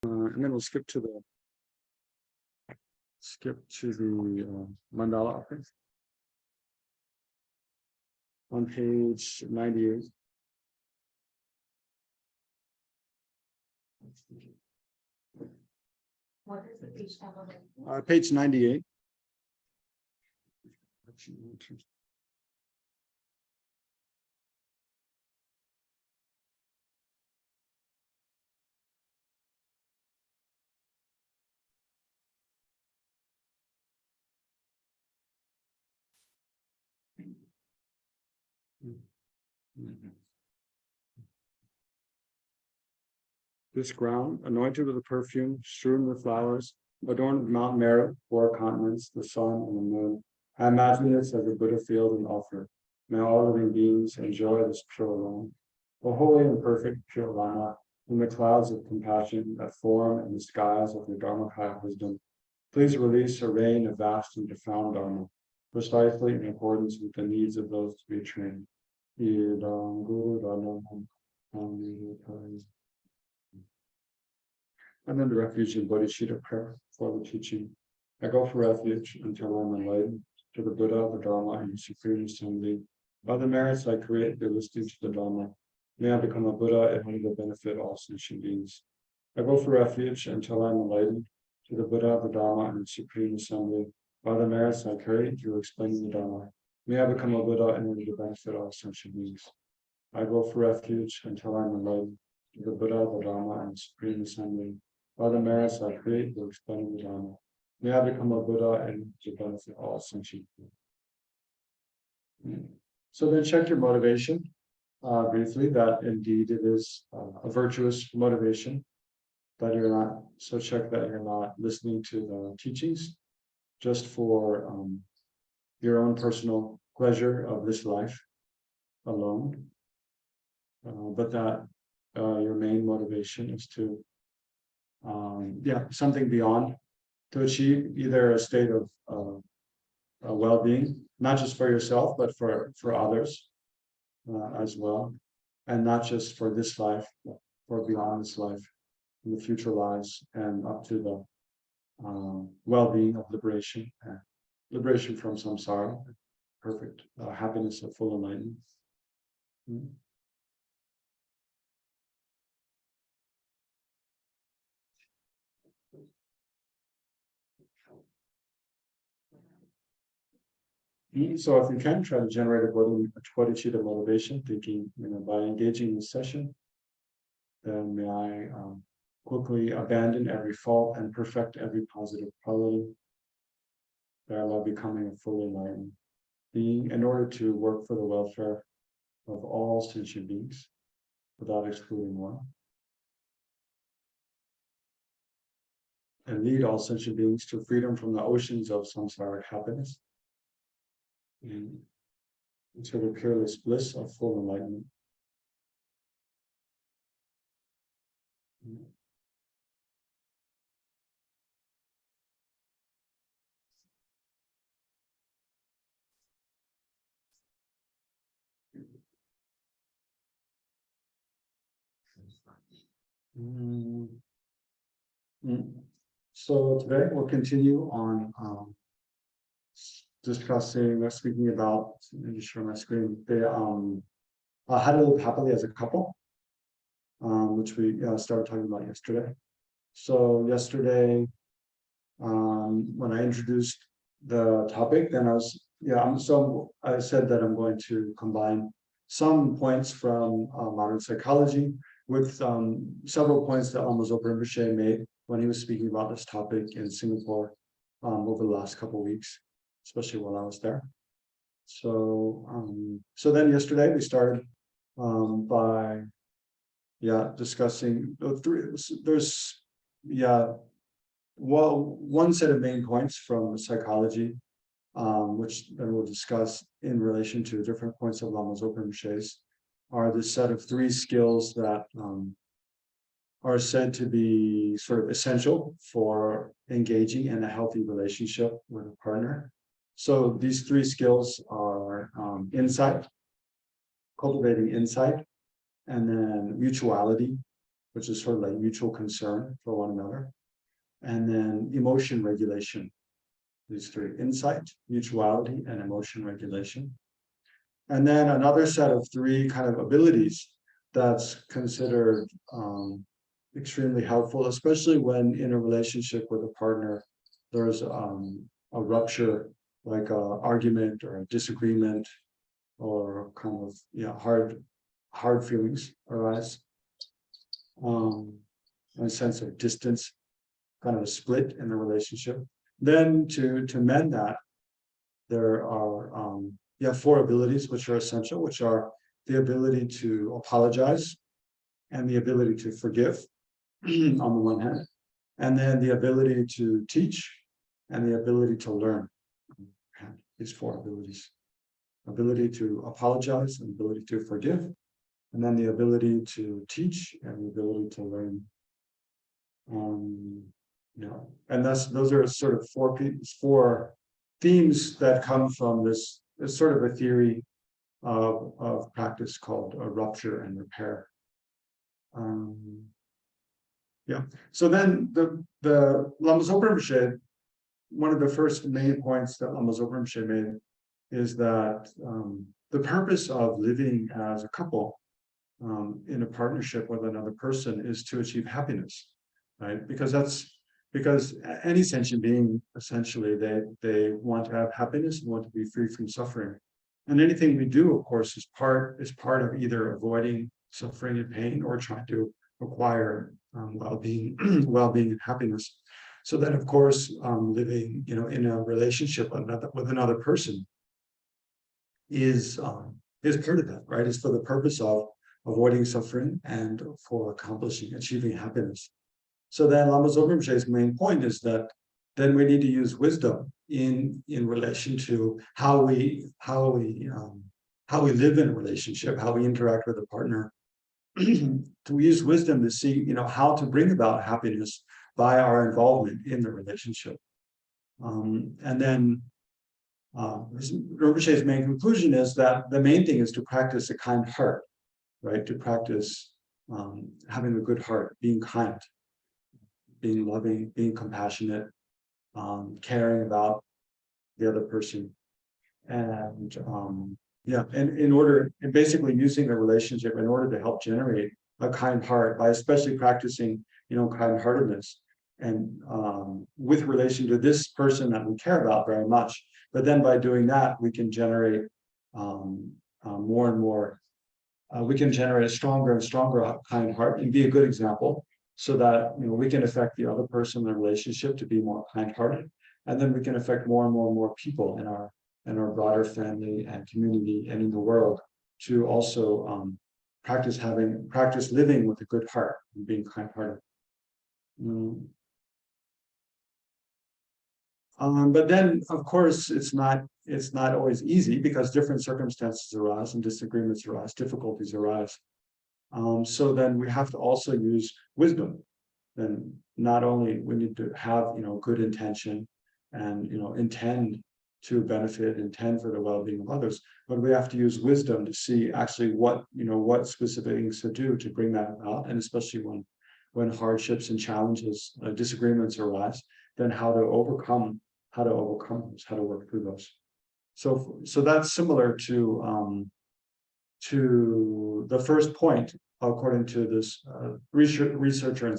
And then we'll skip to the mandala upgrade on page 98. What is the page number? Page 98. This ground, anointed with a perfume, strewn with flowers, adorned with Mount Meru, four continents, the sun and the moon. I imagine this as a Buddha field and altar. May all living beings enjoy this pure land. O holy and perfect pure Dharma, in the clouds of compassion that form in the skies of your Dharmakaya wisdom, please release a rain of vast and profound Dharma, precisely in accordance with the needs of those to be trained. And then the refuge in Bodhicitta prayer for the teaching. I go for refuge until I'm enlightened to the Buddha, the Dharma, and the Supreme Assembly. By the merits I create through listening to the Dharma, may I become a Buddha and may benefit all sentient beings. I go for refuge until I'm enlightened to the Buddha, the Dharma, and the Supreme Assembly. By the merits I create through explaining the Dharma, may I become a Buddha and may benefit all sentient beings. I go for refuge until I'm enlightened to the Buddha, the Dharma, and the Supreme Assembly. By the merits I create through explaining the Dharma, may I become a Buddha and to benefit all sentient beings. So then check your motivation briefly, that indeed it is a virtuous motivation, that you're not, so check that you're not listening to the teachings just for your own personal pleasure of this life alone, but that your main motivation is to something beyond, to achieve either a state of well-being, not just for yourself, but for others as well, and not just for this life, but for beyond this life, in the future lives, and up to the well-being of liberation, liberation from samsara, perfect happiness of full enlightenment. So if you can, try to generate a bodhicitta motivation, thinking, by engaging in this session, then may I quickly abandon every fault and perfect every positive quality, thereby becoming a fully enlightened being, in order to work for the welfare of all sentient beings without excluding one, and lead all sentient beings to freedom from the oceans of samsaric happiness and into the peerless bliss of full enlightenment. So today we'll continue on speaking about, let me just share my screen, the how to live happily as a couple, which we started talking about yesterday. So yesterday, when I introduced the topic, then I said that I'm going to combine some points from modern psychology with several points that Lama Zopa Rinpoche made when he was speaking about this topic in Singapore over the last couple of weeks, especially while I was there. So then yesterday we started by discussing one set of main points from psychology, which then we'll discuss in relation to different points of Lama Zopa Rinpoche's, are the set of 3 skills that are said to be sort of essential for engaging in a healthy relationship with a partner. So these 3 skills are insight, cultivating insight, and then mutuality, which is sort of like mutual concern for one another. And then emotion regulation. These three: insight, mutuality, and emotion regulation. And then another set of three kind of abilities that's considered extremely helpful, especially when in a relationship with a partner, there's a rupture, like a argument or a disagreement, or kind of hard feelings arise, a sense of distance, kind of a split in the relationship. Then to mend that, there are four abilities which are essential, which are the ability to apologize and the ability to forgive on the one hand, and then the ability to teach and the ability to learn. These four abilities: ability to apologize and ability to forgive, and then the ability to teach and the ability to learn. And those are sort of four themes that come from this sort of a theory of practice called rupture and repair. So then the Lama Zopa Rinpoche, one of the first main points that Lama Zopa Rinpoche made is that the purpose of living as a couple in a partnership with another person is to achieve happiness, right? Because any sentient being, essentially, they want to have happiness and want to be free from suffering. And anything we do, of course, is part of either avoiding suffering and pain or trying to acquire well-being, and happiness. So then, of course, living, in a relationship with another person is part of that, right? It's for the purpose of avoiding suffering and for achieving happiness. So then Lama Zopa Rinpoche's main point is that then we need to use wisdom in relation to how we live in a relationship, how we interact with a partner, to use wisdom to see, how to bring about happiness by our involvement in the relationship. And then Rinpoche's main conclusion is that the main thing is to practice a kind heart, right? To practice having a good heart, being kind, being loving, being compassionate, caring about the other person. And and basically using the relationship in order to help generate a kind heart by especially practicing, kind-heartedness and with relation to this person that we care about very much. But then by doing that, we can generate more and more, we can generate a stronger and stronger kind heart and be a good example, so that we can affect the other person in the relationship to be more kind-hearted, and then we can affect more and more and more people in our broader family and community and in the world to also practice living with a good heart and being kind-hearted. But then, of course, it's not always easy, because different circumstances arise and disagreements arise, difficulties arise. So then we have to also use wisdom. Then not only we need to have good intention and intend to benefit, intend for the well-being of others, but we have to use wisdom to see actually what specific things to do to bring that about, and especially when hardships and challenges, disagreements arise, then how to overcome those, how to work through those. So that's similar to the first point, according to this researcher in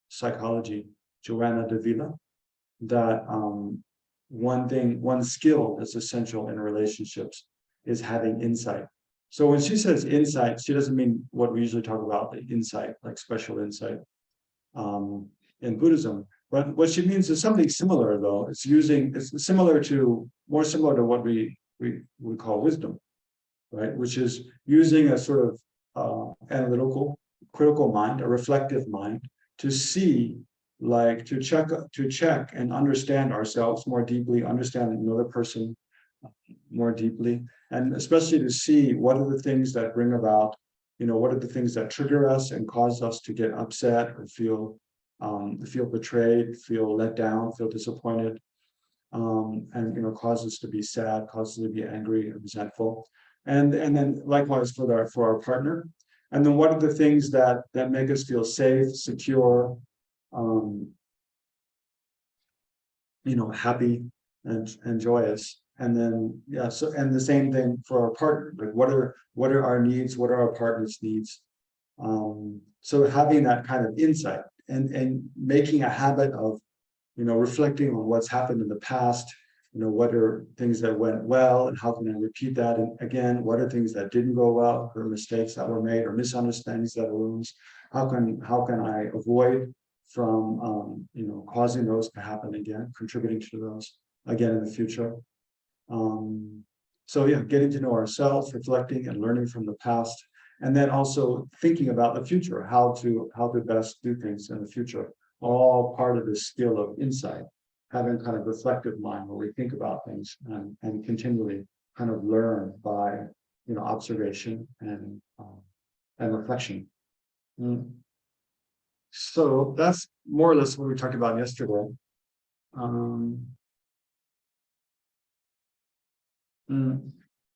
psychology, Joanna Davila, that one skill that's essential in relationships is having insight. So when she says insight, she doesn't mean what we usually talk about, the insight, like special insight in Buddhism. But what she means is something similar, though. It's more similar to what we call wisdom, right? Which is using a sort of analytical, critical mind, a reflective mind, to see, like to check and understand ourselves more deeply, understand another person more deeply, and especially to see what are the things that bring about, what are the things that trigger us and cause us to get upset or feel betrayed, feel let down, feel disappointed, and cause us to be sad, cause us to be angry and resentful, and then likewise for our partner. And then what are the things that make us feel safe, secure, happy and joyous. And then and the same thing for our partner. Like what are our needs? What are our partner's needs? So having that kind of insight and making a habit of reflecting on what's happened in the past. What are things that went well and how can I repeat that? And again, what are things that didn't go well, or mistakes that were made, or misunderstandings that arose? How can I avoid from causing those to happen again, contributing to those again in the future? So getting to know ourselves, reflecting and learning from the past, and then also thinking about the future, how to best do things in the future. All part of this skill of insight, having kind of reflective mind where we think about things and continually kind of learn by observation and reflection. So that's more or less what we talked about yesterday.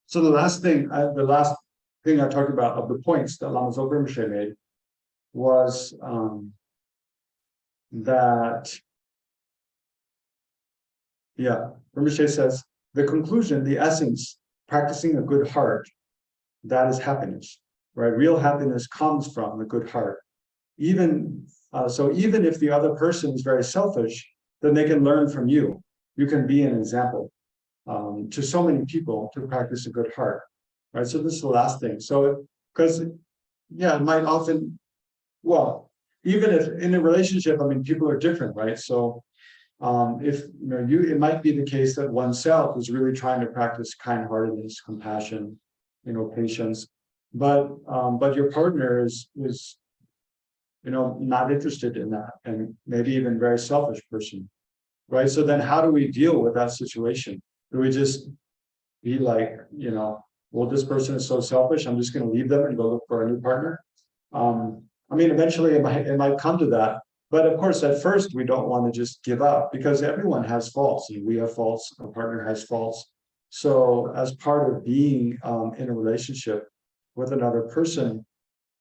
So the last thing I talked about of the points that Lama Zopa Rinpoche made was that Rinpoche says the conclusion, the essence, practicing a good heart, that is happiness, right? Real happiness comes from the good heart. Even if the other person is very selfish, then they can learn from you. You can be an example to so many people to practice a good heart, right? So this is the last thing. So because it might often, even if in a relationship, people are different, right? So if it might be the case that oneself is really trying to practice kind-heartedness, compassion, patience, but your partner is not interested in that, and maybe even very selfish person, right? So then how do we deal with that situation? Do we just be like, this person is so selfish, I'm just going to leave them and go look for a new partner? Eventually it might come to that. But of course, at first, we don't want to just give up because everyone has faults. We have faults, our partner has faults. So as part of being in a relationship with another person,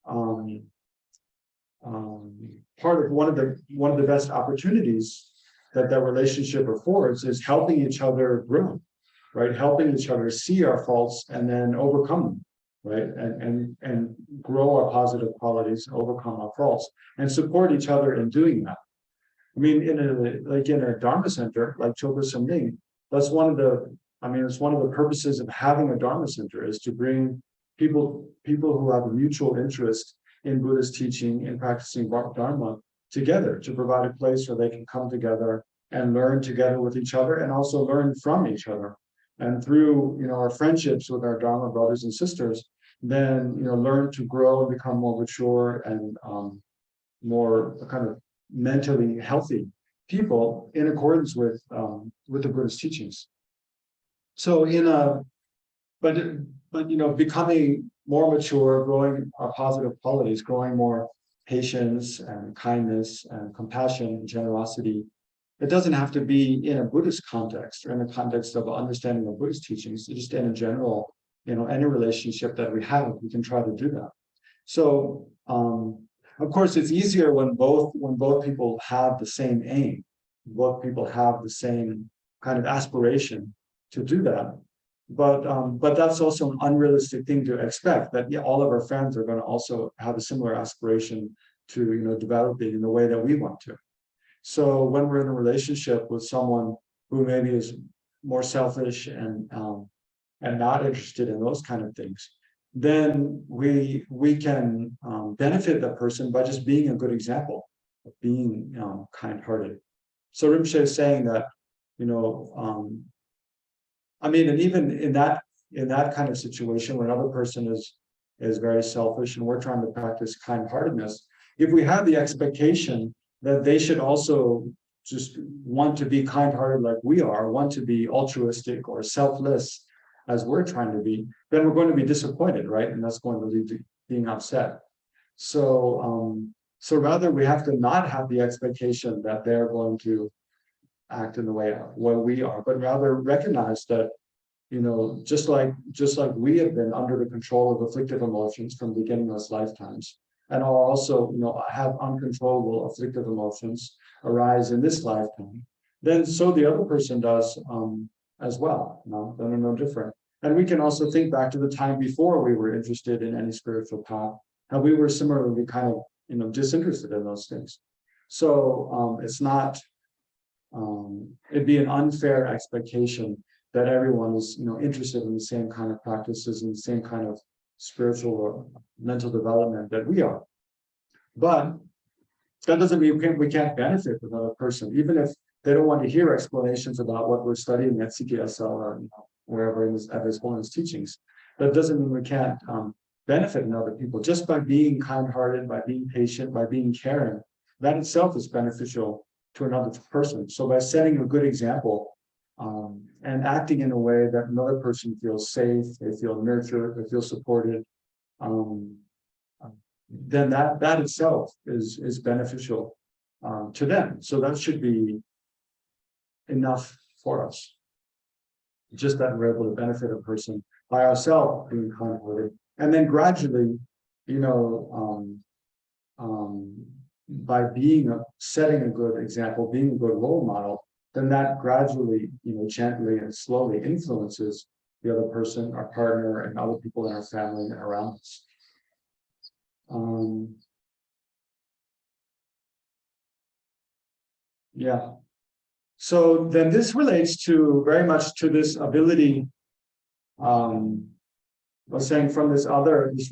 part of one of the best opportunities that relationship affords is helping each other grow, right? Helping each other see our faults and then overcome them, right? And grow our positive qualities, overcome our faults, and support each other in doing that. In a Dharma center like Choe Khor Sum Ling, that's one of the purposes of having a Dharma center, is to bring people who have a mutual interest in Buddhist teaching and practicing Dharma together, to provide a place where they can come together and learn together with each other and also learn from each other. And through our friendships with our Dharma brothers and sisters, then learn to grow and become more mature and more kind of mentally healthy people in accordance with the Buddhist teachings. So becoming more mature, growing our positive qualities, growing more patience and kindness and compassion and generosity. It doesn't have to be in a Buddhist context or in the context of understanding of Buddhist teachings. Just in a general, any relationship that we have, we can try to do that. So, of course, it's easier when both people have the same aim, both people have the same kind of aspiration to do that. But that's also an unrealistic thing to expect, that all of our friends are going to also have a similar aspiration to developing in the way that we want to. So when we're in a relationship with someone who maybe is more selfish and not interested in those kind of things, then we can benefit that person by just being a good example of being kind-hearted. So Rinpoche is saying that, and even in that kind of situation, when another person is very selfish and we're trying to practice kind-heartedness, if we have the expectation that they should also just want to be kind-hearted like we are, want to be altruistic or selfless as we're trying to be, then we're going to be disappointed, right? And that's going to lead to being upset. So rather we have to not have the expectation that they're going to act in the way we are, but rather recognize that just like we have been under the control of afflictive emotions from beginningless lifetimes, and are also, have uncontrollable afflictive emotions arise in this lifetime, then so the other person does as well. They're no different. And we can also think back to the time before we were interested in any spiritual path, how we were similarly kind of, disinterested in those things. So it's not, it'd be an unfair expectation that everyone is, interested in the same kind of practices and the same kind of spiritual or mental development that we are. But that doesn't mean we can't benefit from another person, even if they don't want to hear explanations about what we're studying at CKSL or wherever at His Holiness teachings. That doesn't mean we can't benefit in other people just by being kind-hearted, by being patient, by being caring. That itself is beneficial to another person. So by setting a good example and acting in a way that another person feels safe, they feel nurtured, they feel supported, then that itself is beneficial to them. So that should be enough for us. Just that we're able to benefit a person by ourselves being kind-hearted, and then gradually, by setting a good example, being a good role model, then that gradually, gently and slowly influences the other person, our partner, and other people in our family and around us. Yeah. So then this relates to very much to this ability, I was saying from this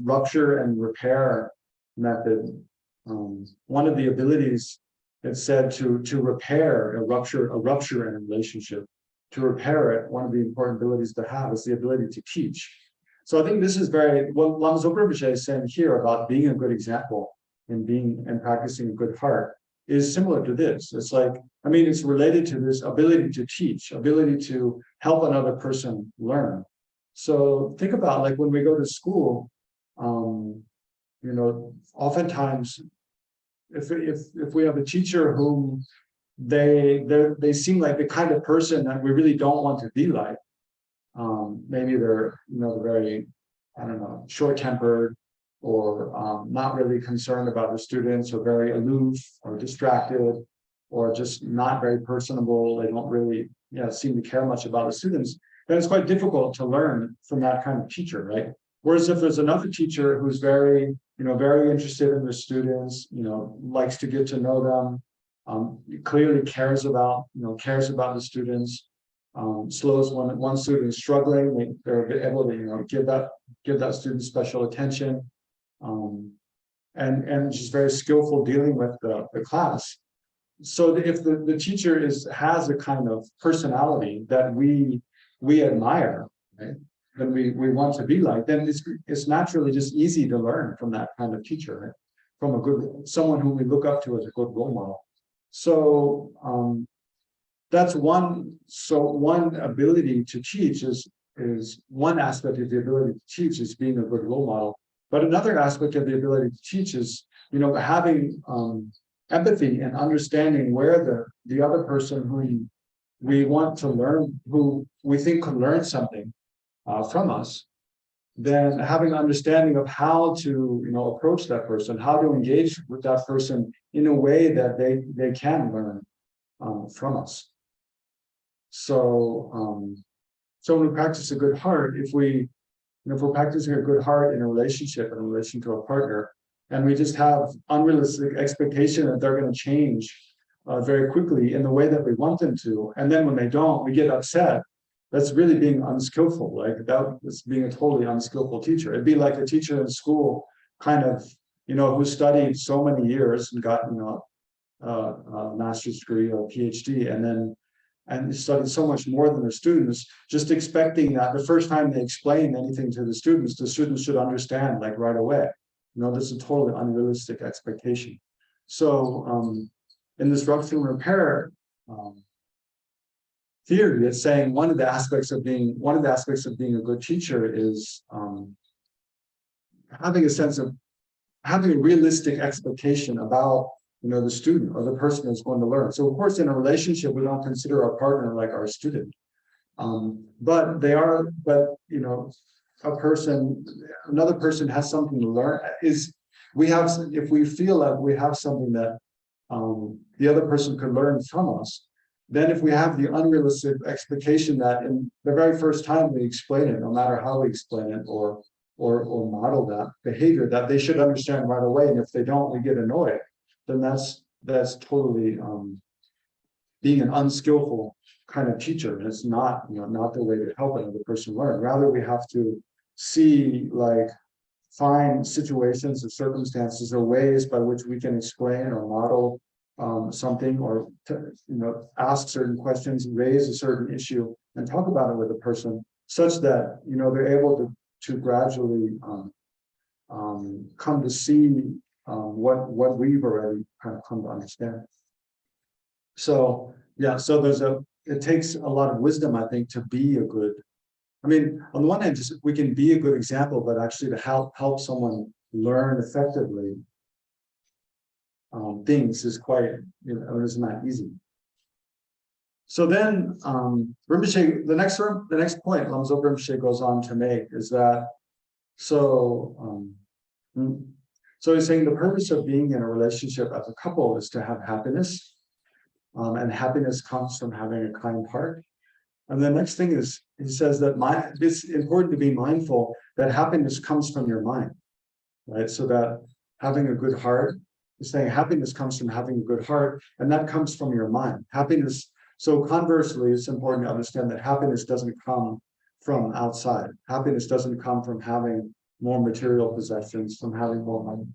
rupture and repair method. One of the abilities it's said to repair a rupture in a relationship, to repair it, one of the important abilities to have is the ability to teach. So I think this is what Lama Zopa Rinpoche is saying here about being a good example and practicing a good heart is similar to this. It's like, it's related to this ability to teach, ability to help another person learn. So think about like when we go to school, oftentimes if we have a teacher whom they seem like the kind of person that we really don't want to be like. Maybe they're very, short-tempered, or not really concerned about the students, or very aloof or distracted, or just not very personable. They don't really seem to care much about the students. Then it's quite difficult to learn from that kind of teacher, right? Whereas if there's another teacher who's very interested in the students, likes to get to know them, clearly cares about the students, slows when one student is struggling, they're able to give that student special attention, and just very skillful dealing with the class. So if the teacher has a kind of personality that we admire, right? Then we want to be like, then it's naturally just easy to learn from that kind of teacher, right? From someone whom we look up to as a good role model. So that's one. So one ability to teach is one aspect of the ability to teach is being a good role model. But another aspect of the ability to teach is having empathy and understanding where the other person who we want to learn, who we think could learn something from us, then having understanding of how to approach that person, how to engage with that person in a way that they can learn from us. So when we practice a good heart, if we're practicing a good heart in a relationship, in relation to a partner, and we just have unrealistic expectation that they're going to change very quickly in the way that we want them to, and then when they don't, we get upset. That's really being unskillful. Like that is being a totally unskillful teacher. It'd be like a teacher in school, kind of, who studied so many years and got a master's degree or a PhD, and studied so much more than their students, just expecting that the first time they explain anything to the students should understand like right away. This is a totally unrealistic expectation. So in this rupture and repair theory, it's saying one of the aspects of being a good teacher is having a realistic expectation about the student or the person who's going to learn. So of course, in a relationship, we don't consider our partner like our student. But another person has something to learn. If we feel that we have something that the other person could learn from us, then if we have the unrealistic expectation that in the very first time we explain it, no matter how we explain it or model that behavior, that they should understand right away, and if they don't, we get annoyed, then that's totally being an unskillful kind of teacher. And it's not, not the way to help another person learn. Rather, we have to find situations or circumstances or ways by which we can explain or model something, or ask certain questions, raise a certain issue, and talk about it with a person, such that they're able to gradually come to see what we've already kind of come to understand. So it takes a lot of wisdom, I think, to be a good. I mean, on the one hand, we can be a good example, but actually to help someone learn effectively things is quite, it's not easy. So then Rinpoche, the next point Lamso Rinpoche goes on to make is that, so he's saying the purpose of being in a relationship as a couple is to have happiness, and happiness comes from having a kind heart. And the next thing is, he says that it's important to be mindful that happiness comes from your mind, right? So that having a good heart, he's saying happiness comes from having a good heart, and that comes from your mind. Happiness. So conversely, it's important to understand that happiness doesn't come from outside. Happiness doesn't come from having more material possessions, from having more money,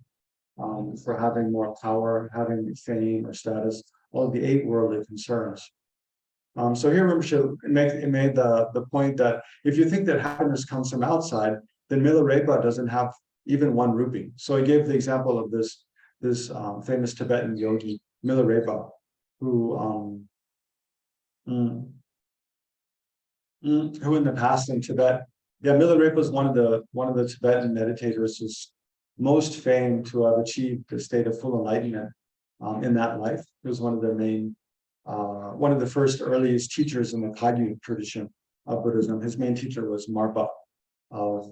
for having more power, having fame or status, all of the 8 worldly concerns. So here Rinpoche made the point that if you think that happiness comes from outside, then Milarepa doesn't have even 1 rupee. So he gave the example of this famous Tibetan yogi, Milarepa, who in the past in Tibet, Milarepa is one of the Tibetan meditators who's most famed to have achieved the state of full enlightenment in that life. He was one of the main. One of the first earliest teachers in the Kagyu tradition of Buddhism. His main teacher was Marpa of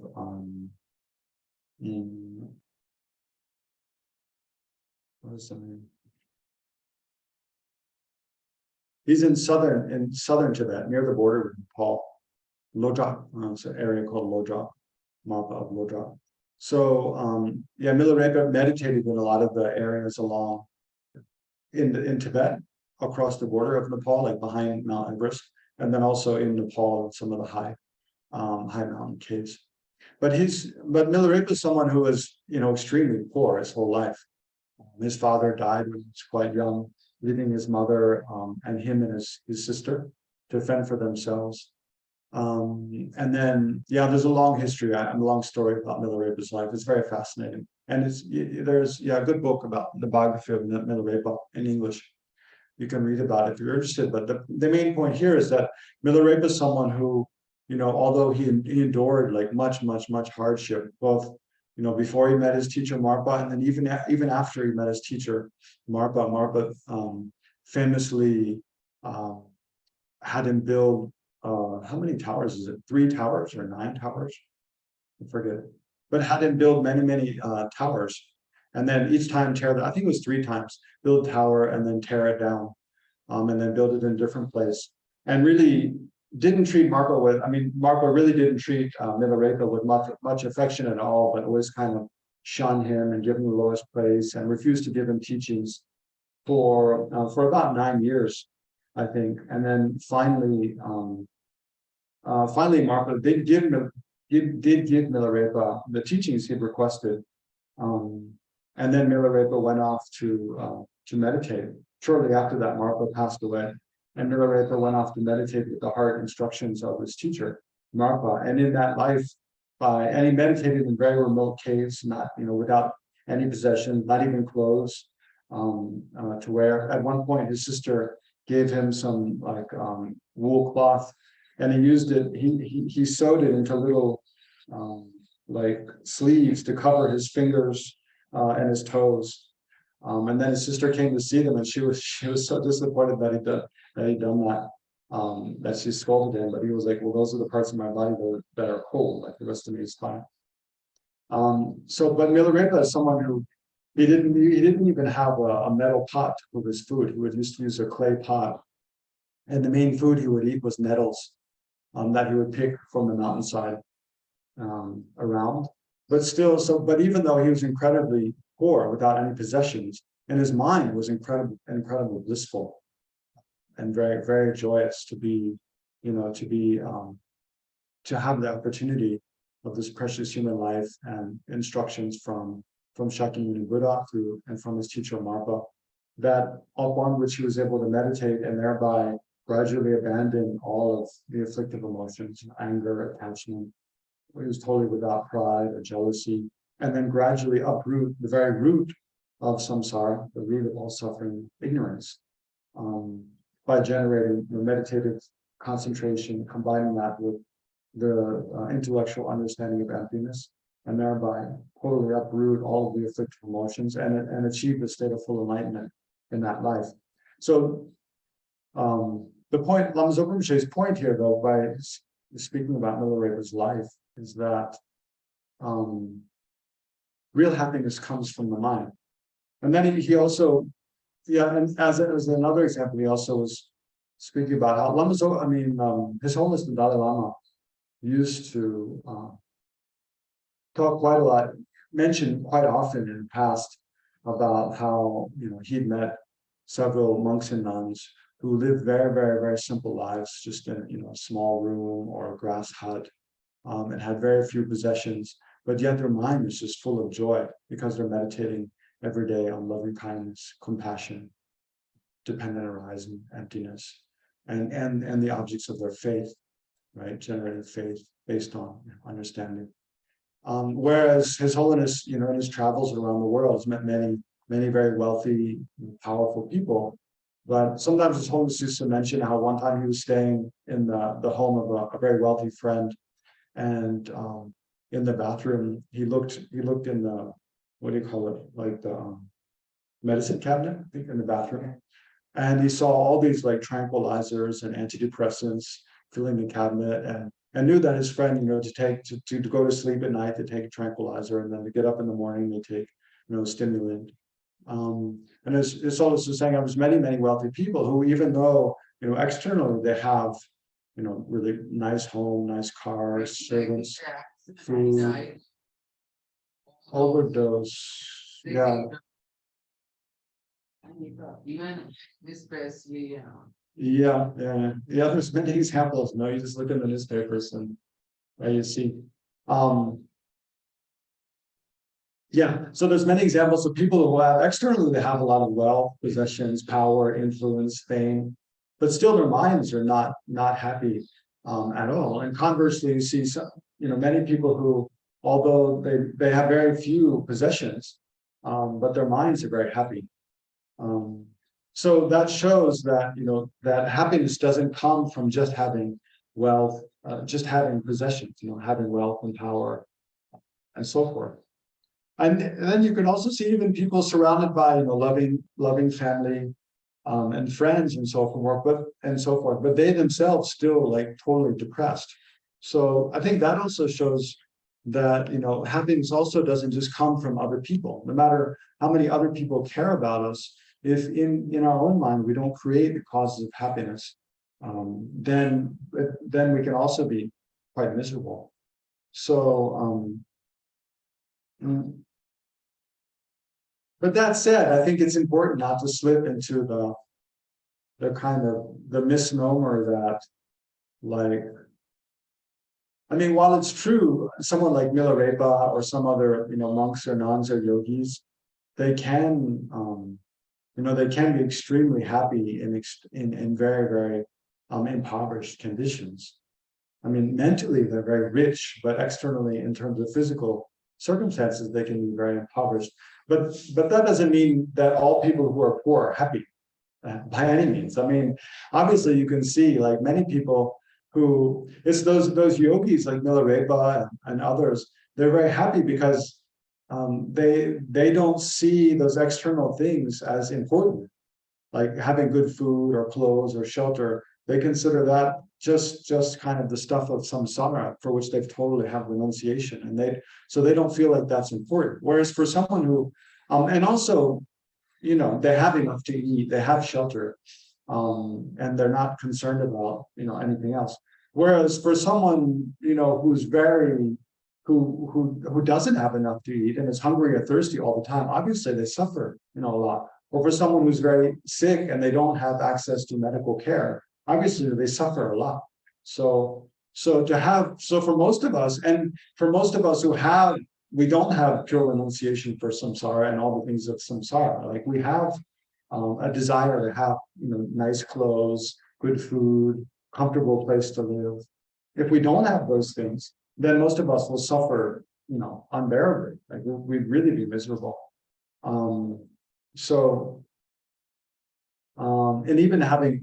what is the name? He's in southern Tibet, near the border with Nepal. Lojak, it's an area called Lojak, Marpa of Lojak. So Milarepa meditated in a lot of the areas along in Tibet, across the border of Nepal, like behind Mount Everest, and then also in Nepal, some of the high mountain caves. But Milarepa is someone who was, extremely poor his whole life. His father died when he was quite young, leaving his mother and him and his sister to fend for themselves. And then, there's a long history, a long story about Milarepa's life. It's very fascinating, and there's a good book about the biography of Milarepa in English. You can read about it if you're interested. But the main point here is that Milarepa is someone who, although he endured like much hardship, both, before he met his teacher Marpa, and then even after he met his teacher Marpa famously had him build how many towers is it? 3 towers or 9 towers? I forget. But had him build many towers. And then each time I think it was 3 times, build a tower and then tear it down, and then build it in a different place. And really didn't treat Marpa really didn't treat Milarepa with much affection at all, but always kind of shun him and give him the lowest praise and refused to give him teachings for about 9 years, I think. And then finally Marpa did give Milarepa the teachings he'd requested. And then Milarepa went off to meditate. Shortly after that, Marpa passed away, and Milarepa went off to meditate with the heart instructions of his teacher, Marpa. And in that life, and he meditated in very remote caves, not without any possession, not even clothes to wear. At one point, his sister gave him some wool cloth, and he used it. He sewed it into little sleeves to cover his fingers and his toes. And then his sister came to see them, and she was so disappointed that he'd done that. that she scolded him, but he was like, well, those are the parts of my body that are cold, like the rest of me is fine. But Milarepa is someone who he didn't even have a metal pot for his food. He would used to use a clay pot, and the main food he would eat was nettles that he would pick from the mountainside around. But still, but even though he was incredibly poor without any possessions, and his mind was incredibly blissful and very, very joyous to be, to have the opportunity of this precious human life and instructions from Shakyamuni Buddha through and from his teacher Marpa, that upon which he was able to meditate and thereby gradually abandon all of the afflictive emotions, anger, attachment. He was totally without pride or jealousy, and then gradually uproot the very root of samsara, the root of all suffering, ignorance, by generating meditative concentration, combining that with the intellectual understanding of emptiness, and thereby totally uproot all of the afflictive emotions and achieve the state of full enlightenment in that life. So the point, Lama Zopa Rinpoche's point here, though, by speaking about Milarepa's life, is that real happiness comes from the mind. And then he also, and as another example, he also was speaking about how Lama Zopa, His Holiness the Dalai Lama used to talk quite a lot, mention quite often in the past about how he'd met several monks and nuns who lived very, very, very simple lives, just in a small room or a grass hut, and had very few possessions, but yet their mind is just full of joy because they're meditating every day on loving kindness, compassion, dependent arising, emptiness, and the objects of their faith, right? Generating faith based on understanding. Whereas His Holiness, in his travels around the world, has met many, many very wealthy, powerful people. But sometimes His Holiness used to mention how one time he was staying in the home of a very wealthy friend, and in the bathroom he looked in the, what do you call it, like the medicine cabinet, I think, in the bathroom, and he saw all these like tranquilizers and antidepressants filling the cabinet, and knew that his friend, to go to sleep at night, they take a tranquilizer, and then to get up in the morning, they take, stimulant. And as Solis was saying, there's many, many wealthy people who, even though, externally they have, really nice home, nice cars, servants, food, overdose. Yeah. Even especially, Yeah. There's many examples. You just look in the newspapers and you see. So there's many examples of people who have externally they have a lot of wealth, possessions, power, influence, fame, but still their minds are not happy at all. And conversely, you see some, many people who, although they have very few possessions, but their minds are very happy. So that shows that that happiness doesn't come from just having wealth, just having possessions, having wealth and power, and so forth. And then you can also see even people surrounded by loving family and friends and so forth, but they themselves still like totally depressed. So I think that also shows that happiness also doesn't just come from other people. No matter how many other people care about us, if in our own mind we don't create the causes of happiness, then we can also be quite miserable. So but that said, I think it's important not to slip into the kind of the misnomer that, like, while it's true, someone like Milarepa or some other monks or nuns or yogis, they can they can be extremely happy in very, very impoverished conditions. Mentally they're very rich, but externally, in terms of physical circumstances, they can be very impoverished. But that doesn't mean that all people who are poor are happy by any means. Obviously you can see like many people who, it's those yogis like Milarepa and others, they're very happy because they don't see those external things as important, like having good food or clothes or shelter. They consider that just kind of the stuff of samsara for which they've totally have renunciation, and they don't feel like that's important. Whereas for someone who, and also, they have enough to eat, they have shelter, and they're not concerned about anything else. Whereas for someone who's very who doesn't have enough to eat and is hungry or thirsty all the time, obviously they suffer a lot. Or for someone who's very sick and they don't have access to medical care, obviously they suffer a lot. So for most of us, and for most of us we don't have pure renunciation for samsara and all the things of samsara. Like we have a desire to have nice clothes, good food, comfortable place to live. If we don't have those things, then most of us will suffer, unbearably. Like we'd really be miserable. And even having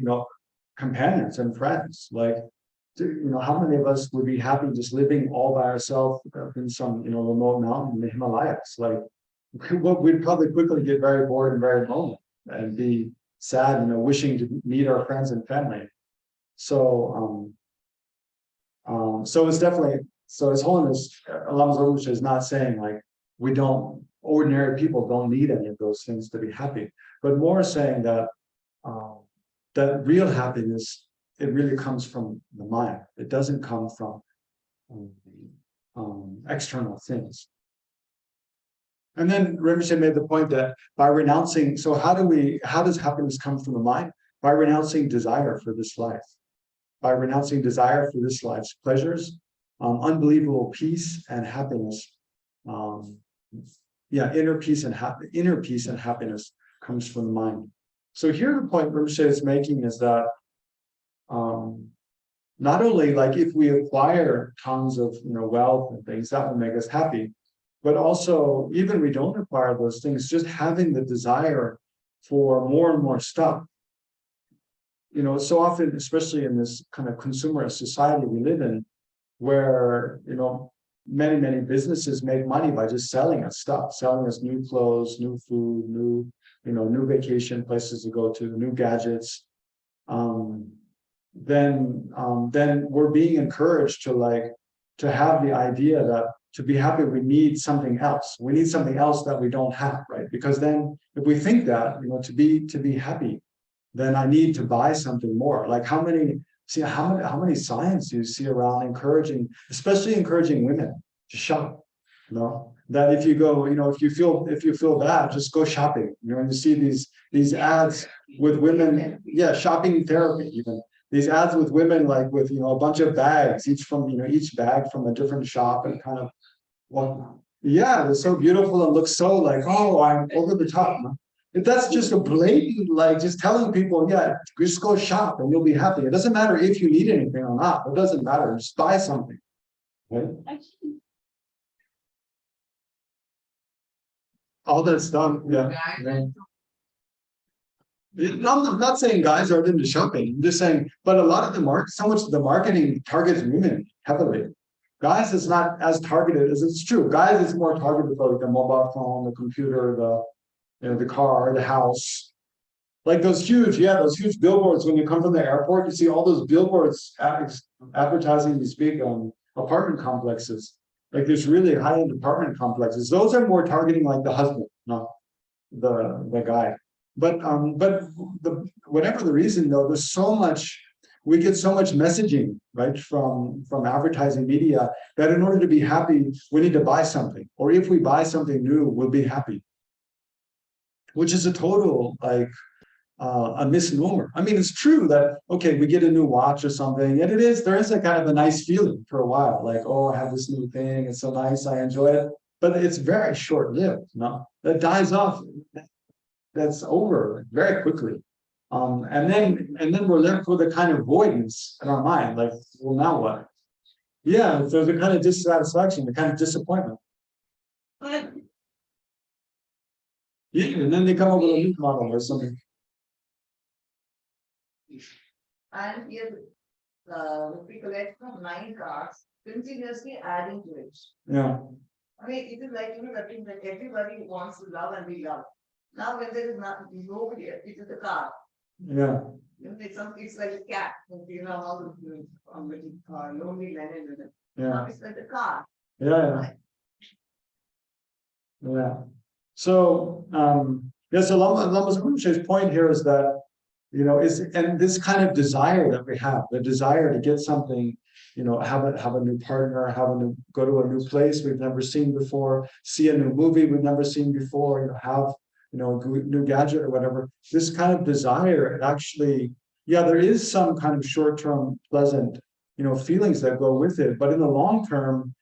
companions and friends, like how many of us would be happy just living all by ourselves in some remote mountain in the Himalayas? Like we'd probably quickly get very bored and very lonely and be sad, wishing to meet our friends and family. So it's definitely, so His Holiness Alam Zorush is not saying like ordinary people don't need any of those things to be happy, but more saying that that real happiness, it really comes from the mind. It doesn't come from external things. And then Rinpoche made the point that by renouncing, so how does happiness come from the mind? By renouncing desire for this life. By renouncing desire for this life's pleasures, unbelievable peace and happiness. Inner peace and happiness comes from the mind. So here the point Rinpoche is making is that not only like if we acquire tons of wealth and things, that will make us happy, but also even we don't acquire those things, just having the desire for more and more stuff. So often, especially in this kind of consumerist society we live in, where many businesses make money by just selling us stuff, selling us new clothes, new food, new vacation places to go to, new gadgets. Then we're being encouraged to have the idea that to be happy we need something else. We need something else that we don't have, right? Because then if we think that to be happy, then I need to buy something more. Like how many signs do you see around especially encouraging women to shop? That if you go, if you feel bad, just go shopping. You see these ads with women, shopping therapy even. These ads with women like with a bunch of bags, each bag from a different shop, and kind of they're so beautiful and look so like, oh, I'm over the top. That's just a blatant, like just telling people, just go shop and you'll be happy. It doesn't matter if you need anything or not. It doesn't matter. Just buy something. Right? All that's done. I'm not saying guys aren't into shopping. I'm just saying, but a lot of so much of the marketing targets women heavily. Guys is not as targeted as it's true. Guys is more targeted for like the mobile phone, the computer, the car, the house. Like those huge billboards when you come from the airport, you see all those billboards advertising these big apartment complexes. Like there's really high-end apartment complexes. Those are more targeting like the husband, not the guy. But whatever the reason though, we get so much messaging, right, from advertising media that in order to be happy, we need to buy something. Or if we buy something new, we'll be happy. Which is a total a misnomer. I mean, it's true that we get a new watch or something, and there is a kind of a nice feeling for a while, like, oh, I have this new thing, it's so nice, I enjoy it. But it's very short-lived, that dies off. That's over very quickly. And then we're left with a kind of voidness in our mind, like, well, now what? There's a kind of dissatisfaction, a kind of disappointment. And then they come up with a new model or something. And here, if we collect from 9 cards, continuously adding to it. I mean, it is like, the thing that everybody wants to love and be loved. Now, when there is nobody, it is the card. It's like a cat, you know, all the lonely Lenin in it. Yeah. It's like a car. Yeah. Yeah. So, yes, so Lama's Rinpoche's point here is that, and this kind of desire that we have, the desire to get something, have a new partner, go to a new place we've never seen before, see a new movie we've never seen before, have, a new gadget or whatever. This kind of desire, it actually, there is some kind of short-term pleasant, feelings that go with it, but in the long term,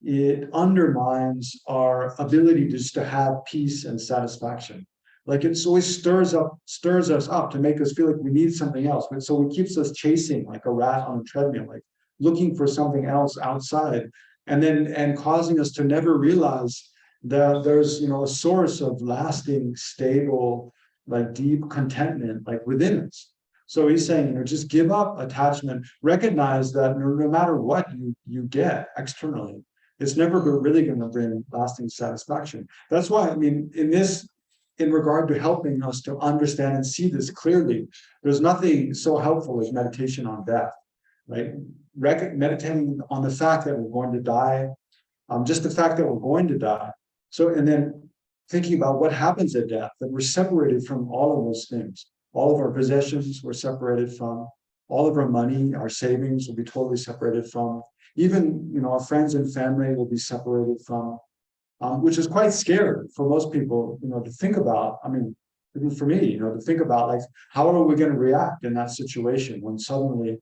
it undermines our ability just to have peace and satisfaction. Like it's always stirs us up to make us feel like we need something else. But so it keeps us chasing like a rat on a treadmill, like looking for something else outside, and causing us to never realize that there's a source of lasting, stable, like deep contentment, like within us. So he's saying, just give up attachment, recognize that no matter what you get externally, it's never really going to bring lasting satisfaction. That's why, in regard to helping us to understand and see this clearly, there's nothing so helpful as meditation on death, right? Meditating on the fact that we're going to die, just the fact that we're going to die. So, and then thinking about what happens at death, that we're separated from all of those things. All of our possessions we're separated from, all of our money, our savings will be totally separated from. Even, our friends and family will be separated from, which is quite scary for most people, to think about. Even for me, to think about, like, how are we going to react in that situation when suddenly,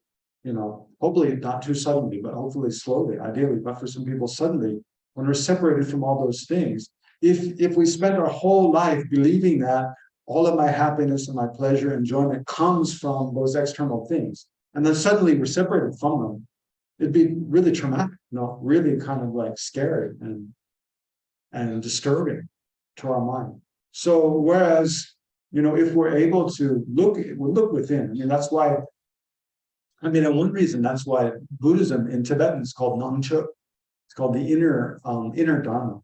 hopefully not too suddenly, but hopefully slowly, ideally, but for some people suddenly, when we're separated from all those things, if we spend our whole life believing that all of my happiness and my pleasure, enjoyment comes from those external things, and then suddenly we're separated from them, it'd be really traumatic, really kind of like scary and disturbing to our mind. So whereas, if we're able to look within, that's why, and one reason that's why Buddhism in Tibetan is called Namcho. It's called the inner Dharma.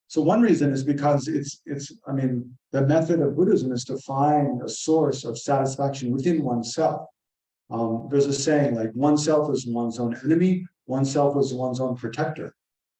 So one reason is because the method of Buddhism is to find a source of satisfaction within oneself. There's a saying like oneself is one's own enemy, oneself is one's own protector,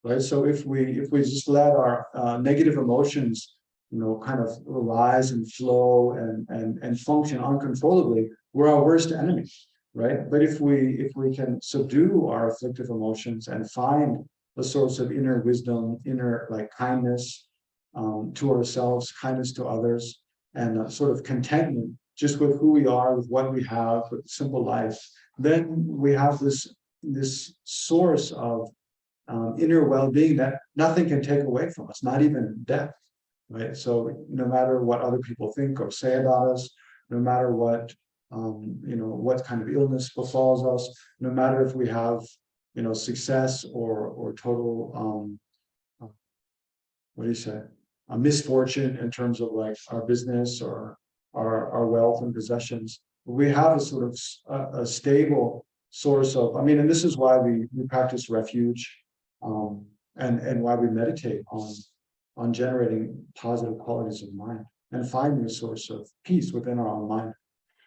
right? So if we just let our negative emotions, kind of rise and flow and function uncontrollably, we're our worst enemy, right? But if we can subdue our afflictive emotions and find a source of inner wisdom, inner like kindness to ourselves, kindness to others, and a sort of contentment just with who we are, with what we have, with simple life, then we have this source of inner well-being that nothing can take away from us, not even death, right? So no matter what other people think or say about us, no matter what what kind of illness befalls us, no matter if we have success or total what do you say, a misfortune in terms of like our business or our wealth and possessions, we have a sort of a stable source of, and this is why we practice refuge, and why we meditate on generating positive qualities of mind and finding a source of peace within our own mind.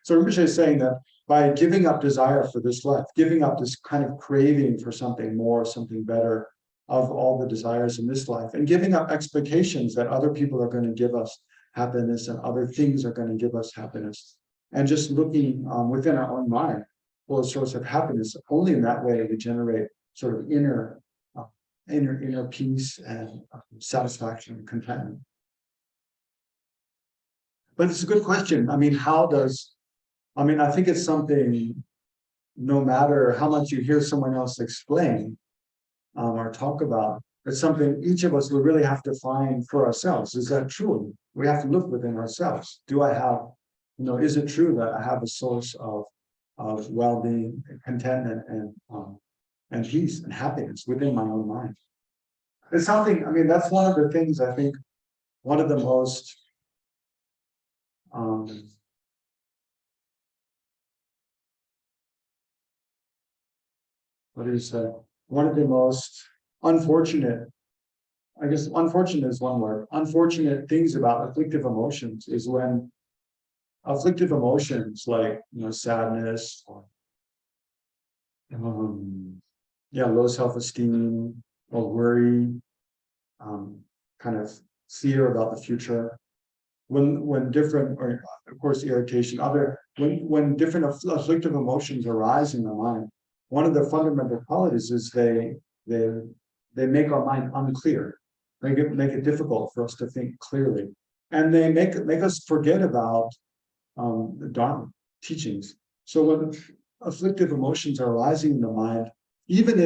So Rinpoche is saying that by giving up desire for this life, giving up this kind of craving for something more, something better, of all the desires in this life, and giving up expectations that other people are going to give us happiness and other things are going to give us happiness, and just looking within our own mind for a source of happiness. Only in that way we generate sort of inner peace and satisfaction and contentment. But it's a good question. How does, I think it's something, no matter how much you hear someone else explain or talk about, it's something each of us will really have to find for ourselves. Is that true? We have to look within ourselves. Do I have, is it true that I have a source of well-being, contentment, and peace and happiness within my own mind? It's something, that's one of the things I think, one of the most what do you say? One of the most unfortunate, I guess unfortunate is one word, unfortunate things about afflictive emotions is when afflictive emotions like sadness, or low self-esteem or worry, kind of fear about the future. When different, or of course irritation, when different afflictive emotions arise in the mind, one of the fundamental qualities is they make our mind unclear, make it difficult for us to think clearly, and they make us forget about the Dharma teachings. So when afflictive emotions are arising in the mind, even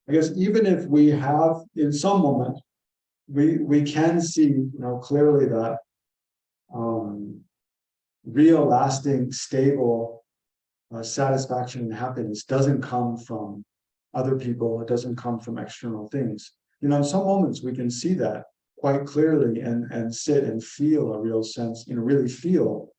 if we have in some moment we can see clearly that real, lasting, stable satisfaction and happiness doesn't come from other people. It doesn't come from external things. In some moments we can see that quite clearly and sit and feel a real sense, really feel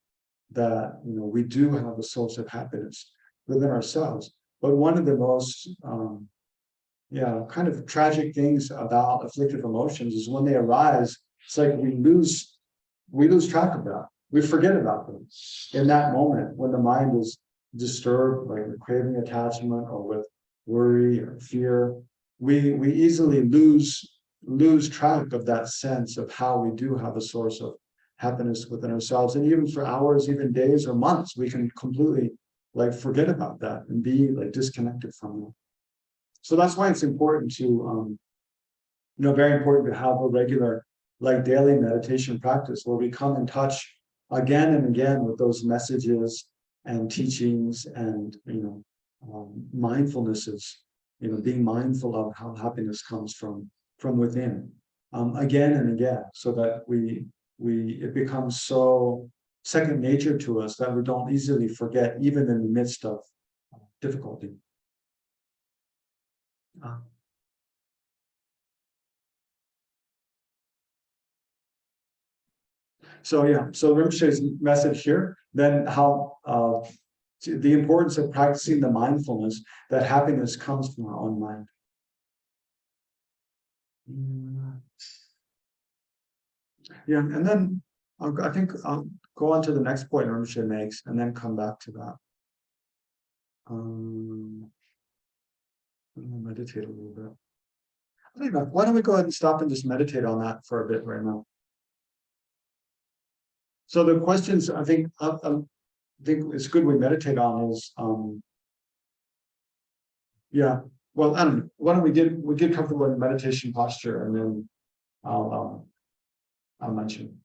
that we do have a source of happiness within ourselves. But one of the most kind of tragic things about afflictive emotions is when they arise, it's like we lose track of that. We forget about them in that moment when the mind is disturbed, like with craving attachment or with worry or fear. We easily lose track of that sense of how we do have a source of happiness within ourselves. And even for hours, even days or months, we can completely forget about that and be disconnected from it. So that's why it's important to very important to have a regular daily meditation practice where we come in touch again and again with those messages and teachings and mindfulnesses, being mindful of how happiness comes from within, again and again, so that it becomes so second nature to us that we don't easily forget, even in the midst of difficulty. So Rinpoche's message here, then how the importance of practicing the mindfulness that happiness comes from our own mind. Yeah, and then I think I'll go on to the next point Rinpoche makes and then come back to that. I'll meditate a little bit. Why don't we go ahead and stop and just meditate on that for a bit right now? So the questions I think it's good we meditate on is well, I don't know. Why don't we get comfortable in meditation posture and then I'll mention.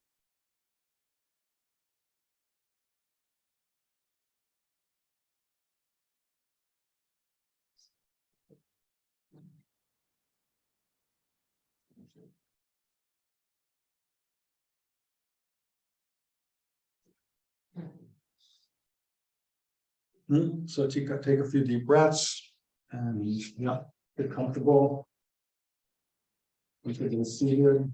So take a few deep breaths and get comfortable. We can see here.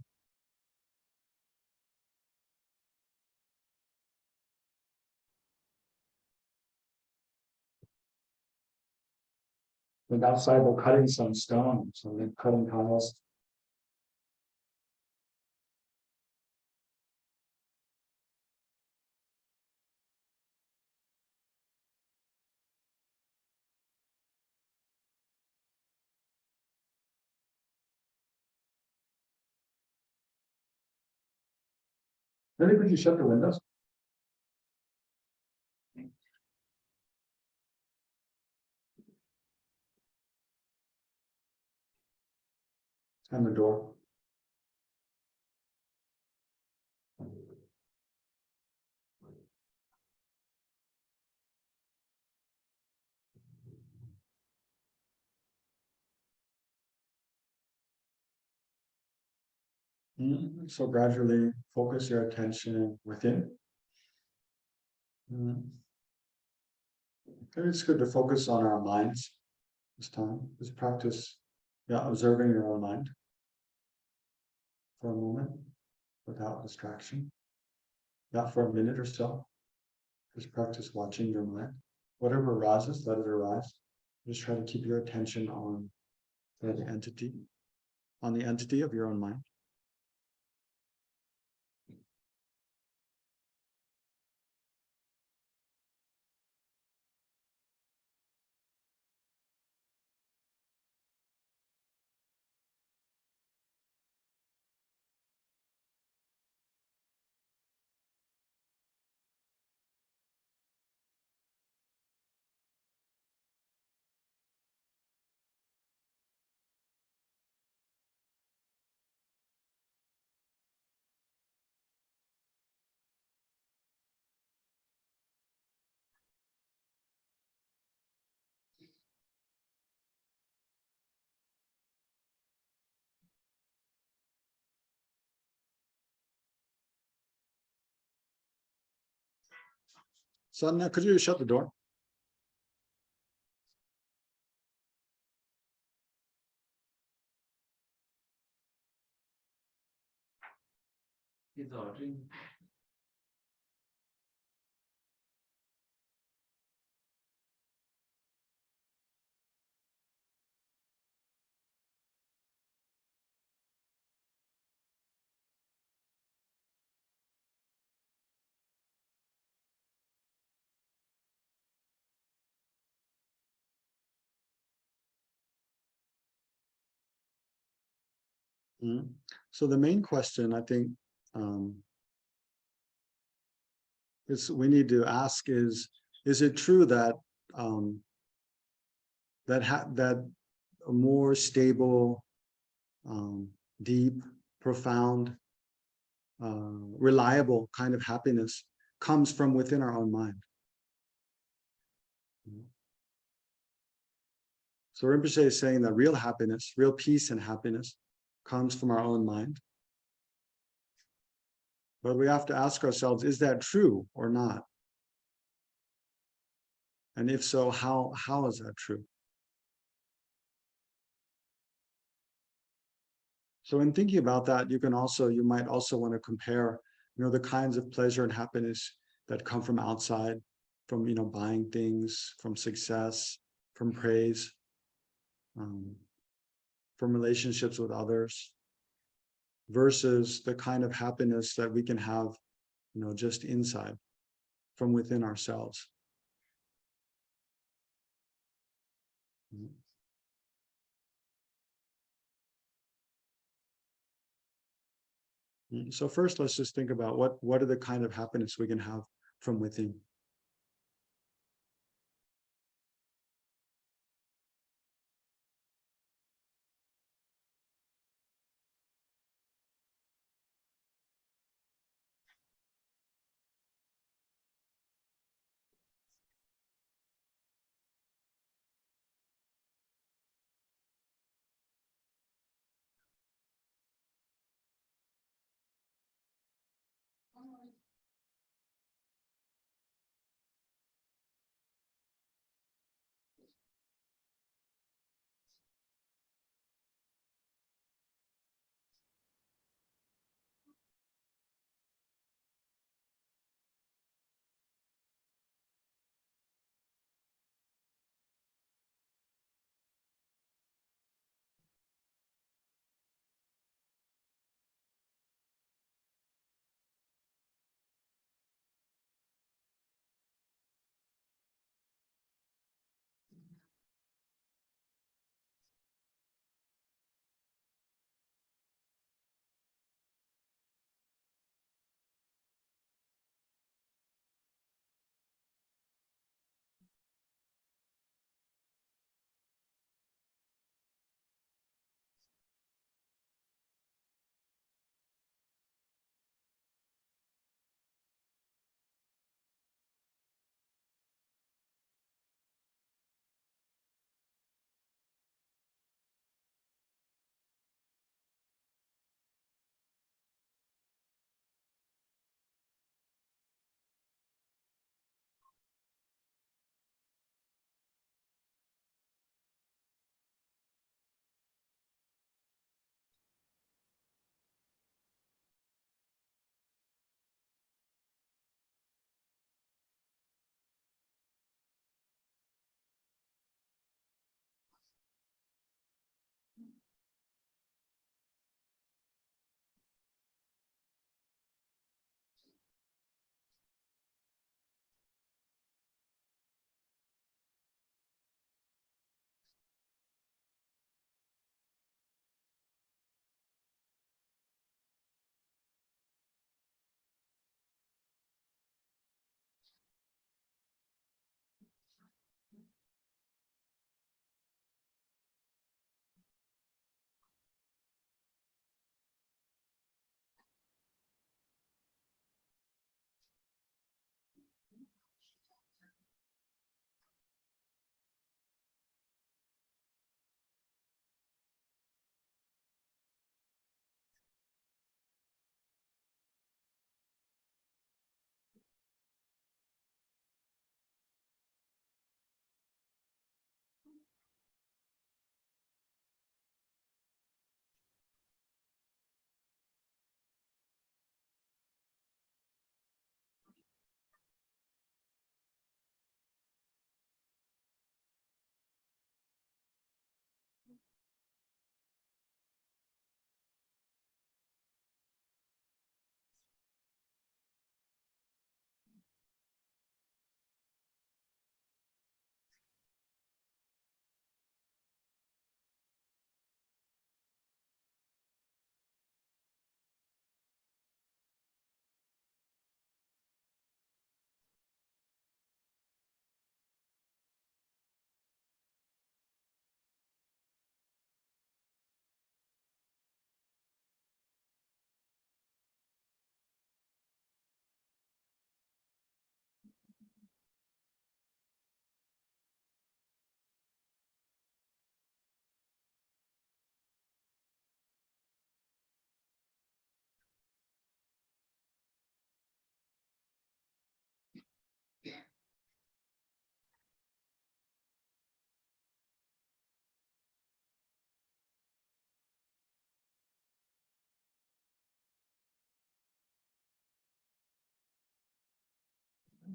And outside we're cutting some stone, so we're cutting tiles. Maybe could you shut the windows? And the door. So gradually focus your attention within. Maybe it's good to focus on our minds this time. Just practice observing your own mind for a moment without distraction. Not for a minute or so. Just practice watching your mind. Whatever arises, let it arise. Just try to keep your attention on the entity of your own mind. Sadhana, could you shut the door? He's ordering. So the main question, I think, is we need to ask is it true that that a more stable, deep, profound, reliable kind of happiness comes from within our own mind? So Rinpoche is saying that real happiness, real peace and happiness comes from our own mind. But we have to ask ourselves, is that true or not? And if so, how is that true? So in thinking about that, you might also want to compare, the kinds of pleasure and happiness that come from outside, from, buying things, from success, from praise, from relationships with others, versus the kind of happiness that we can have, just inside, from within ourselves. So first, let's just think about what are the kind of happiness we can have from within.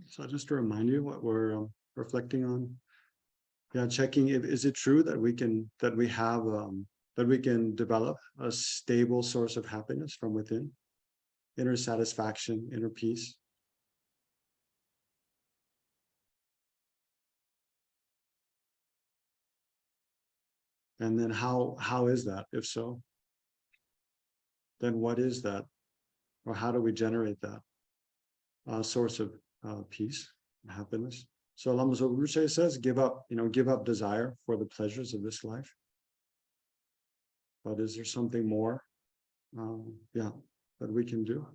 So just to remind you what we're reflecting on. Yeah, checking if is it true that we can that we can develop a stable source of happiness from within, inner satisfaction, inner peace. And then how is that? If so, then what is that, or how do we generate that source of peace, happiness? So Lama Zopa Rinpoche says, give up desire for the pleasures of this life. But is there something more, yeah, that we can do?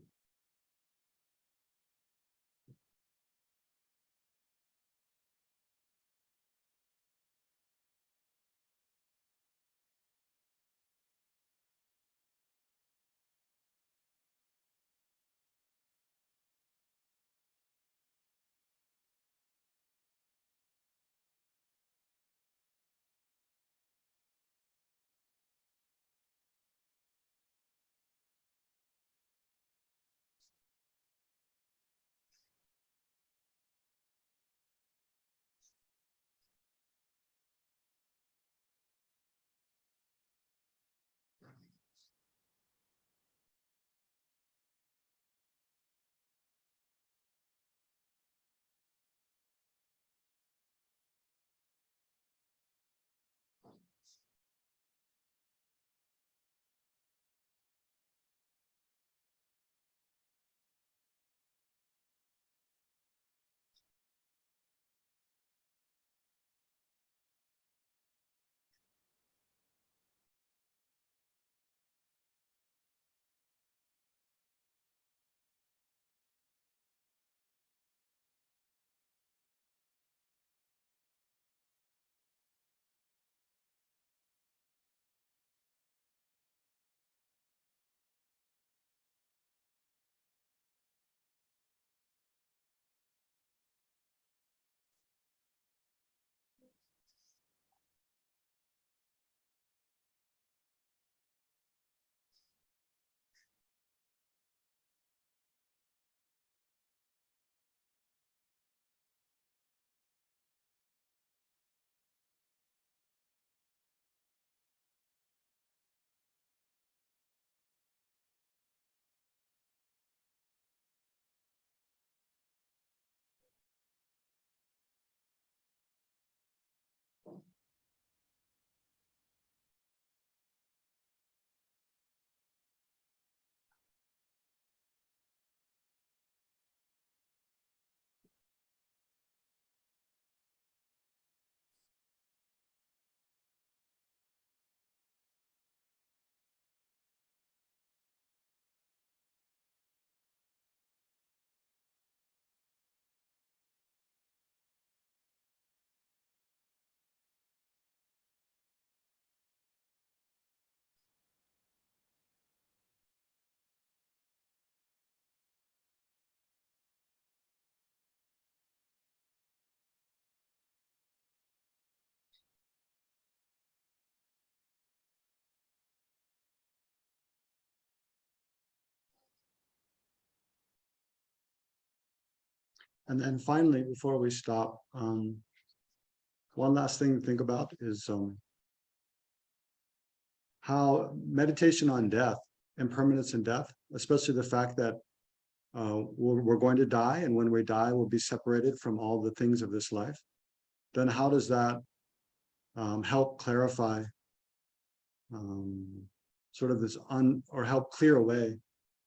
And then finally, before we stop, one last thing to think about is how meditation on death, impermanence in death, especially the fact that we're going to die, and when we die, we'll be separated from all the things of this life. Then how does that help clarify sort of or help clear away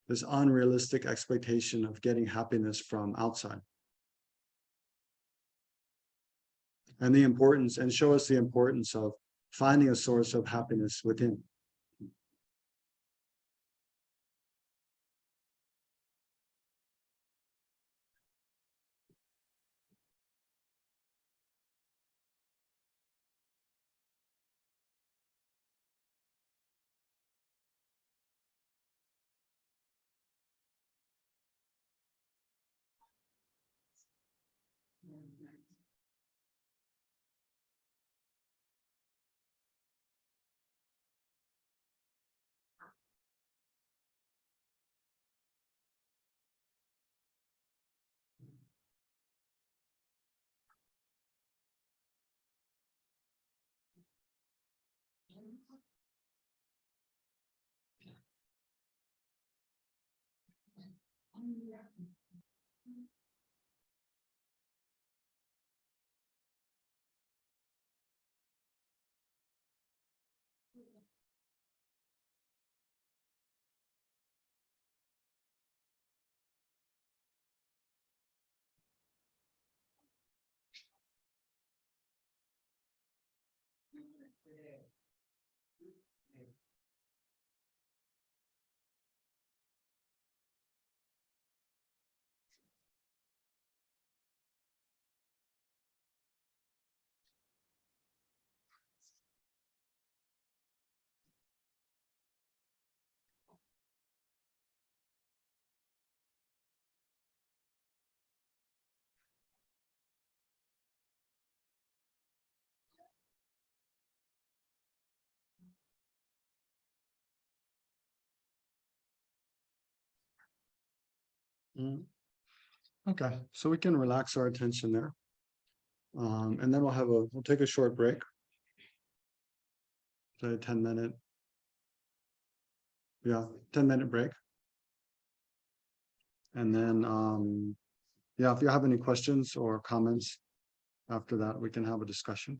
this unrealistic expectation of getting happiness from outside? And the importance, and show us the importance of finding a source of happiness within. Okay, so we can relax our attention there. And then we'll take a short break. Say 10-minute. Yeah, 10-minute break. And then, yeah, if you have any questions or comments after that, we can have a discussion.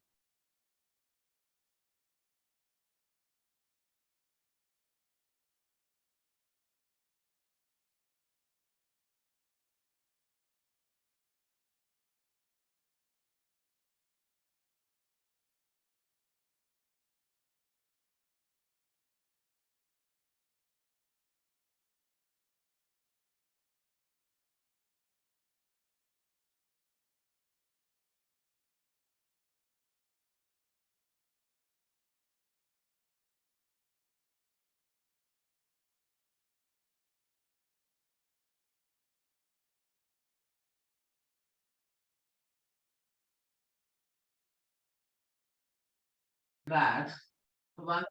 That one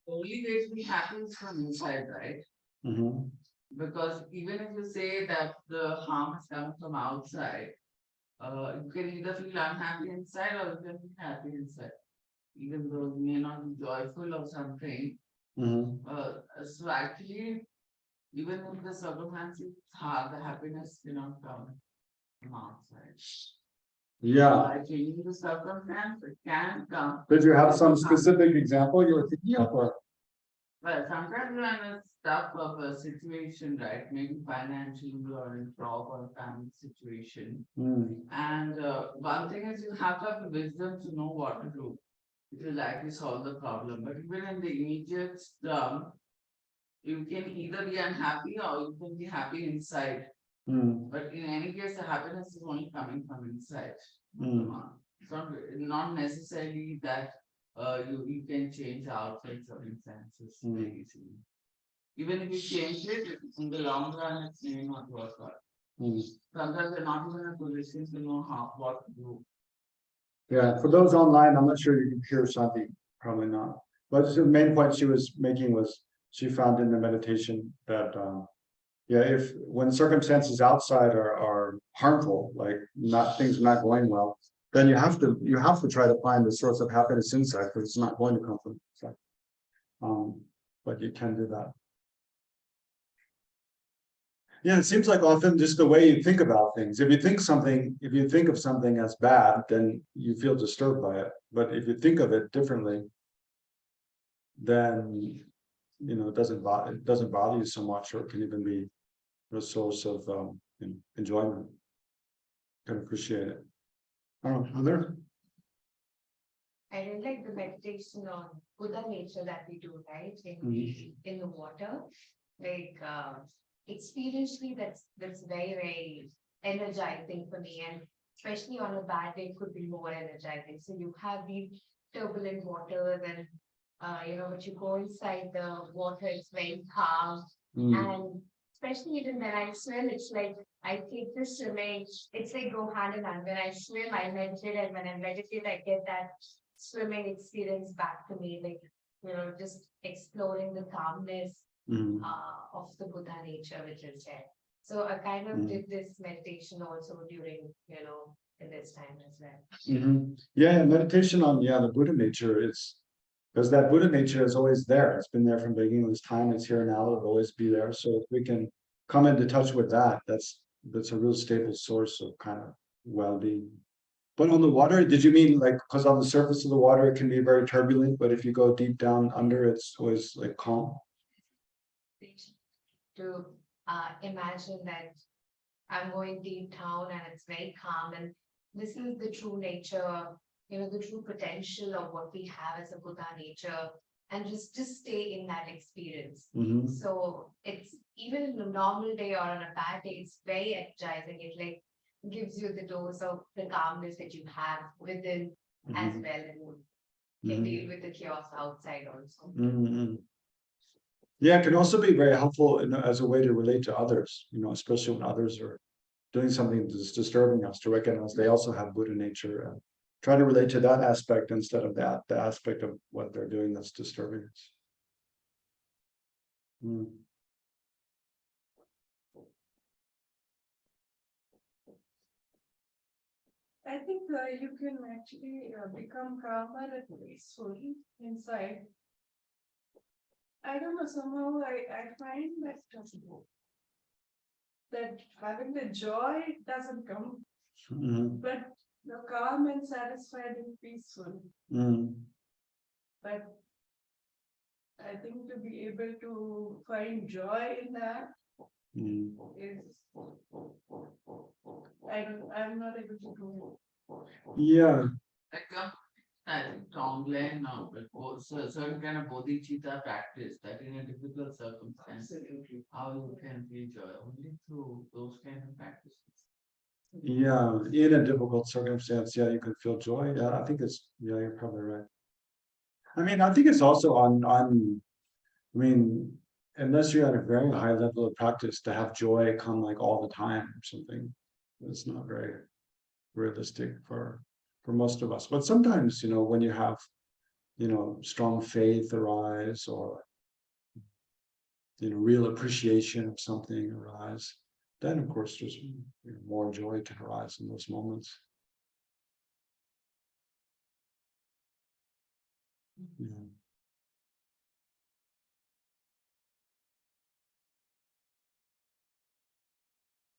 only way to be happy is from inside, right? Mhm. Because even if you say that the harm is coming from outside, you can either feel unhappy inside or you can be happy inside, even though you may not be joyful or something. Mhm. So actually, even if the circumstances hard, the happiness cannot come from outside. Yeah. By changing the circumstance, it can come. Did you have some specific example you were thinking of? Or? Well, sometimes you're in a tough of a situation, right? Maybe financially or in job or family situation. And one thing is you have to have the wisdom to know what to do. It will likely solve the problem. But even in the immediate term, you can either be unhappy or you can be happy inside. But in any case, the happiness is only coming from inside. It's not necessarily that you can change outside circumstances very easily. Even if you change it, in the long run, it may not work out. Sometimes they're not even in a position to know what to do. Yeah, for those online, I'm not sure you can hear something, probably not. But the main point she was making was she found in the meditation that yeah, if when circumstances outside are harmful, like things not going well, then you have to try to find the source of happiness inside, because it's not going to come from inside. But you can do that. Yeah, it seems like often just the way you think about things. If you think of something as bad, then you feel disturbed by it. But if you think of it differently, then it doesn't bother you so much, or it can even be a source of enjoyment. Can appreciate it. I don't know, Heather? I really like the meditation on Buddha nature that we do, right? In the water. Like experientially that's very, very energizing for me, and especially on a bad day could be more energizing. So you have these turbulent waters and but you go inside the water, it's very calm. And especially even when I swim, it's like I take this swimming, it's like go hand in hand. When I swim, I meditate, and when I meditate, I get that swimming experience back to me, like just exploring the calmness of the Buddha nature which is there. So I kind of did this meditation also during in this time as well. Yeah, meditation on the Buddha nature, it's because that Buddha nature is always there. It's been there from the beginning of this time. It's here now. It'll always be there. So if we can come into touch with that, that's a real stable source of kind of well-being. But on the water, did you mean like, because on the surface of the water it can be very turbulent, but if you go deep down under, it's always like calm? To imagine that I'm going deep down and it's very calm, and this is the true nature, the true potential of what we have as a Buddha nature, and just stay in that experience. So it's even in a normal day or on a bad day, it's very energizing. It like gives you the dose of the calmness that you have within as well, and can deal with the chaos outside also. Yeah, it can also be very helpful as a way to relate to others, especially when others are doing something that's disturbing us, to recognize they also have Buddha nature and try to relate to that aspect instead of the aspect of what they're doing that's disturbing us. I think you can actually become calmer and peaceful inside. I don't know, somehow I find that having the joy doesn't come, but the calm and satisfied and peaceful. But I think to be able to find joy in that is, I'm not able to do it. Yeah. I think Tonglen also a certain kind of bodhicitta practice that in a difficult circumstance, how you can feel joy only through those kind of practices. Yeah, in a difficult circumstance, yeah, you can feel joy. Yeah, I think you're probably right. I mean, I think it's also unless you're at a very high level of practice, to have joy come like all the time or something, it's not very realistic for most of us. But sometimes, when you have, strong faith arise, or real appreciation of something arise, then of course there's more joy can arise in those moments. Yeah.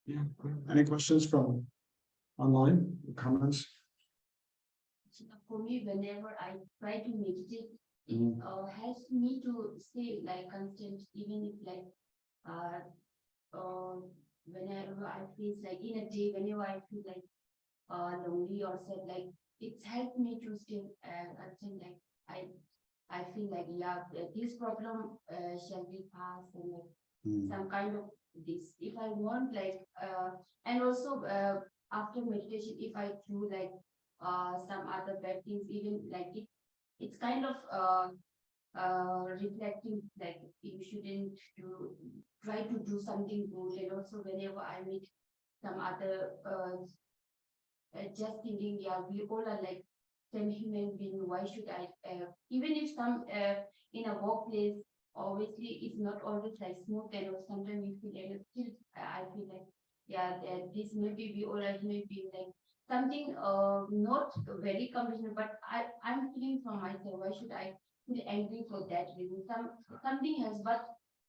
Yeah. Any questions from online comments? For me, whenever I try to meditate, it helps me to stay like constant, even if whenever I feel like in a day, whenever I feel like lonely or sad, like it's helped me to stay constant. Like I feel like this problem shall be passed, and like some kind of this. If I want and also after meditation, if I do like some other bad things, even like it's kind of reflecting like you shouldn't try to do something good. And also whenever I meet some other just thinking, we all are like same human being. Why should I even if some in a workplace, obviously it's not always like smooth, and sometimes you feel like still I feel like this maybe we all are human being, like something not very conventional, but I'm feeling from myself, why should I feel angry for that reason? Something else, but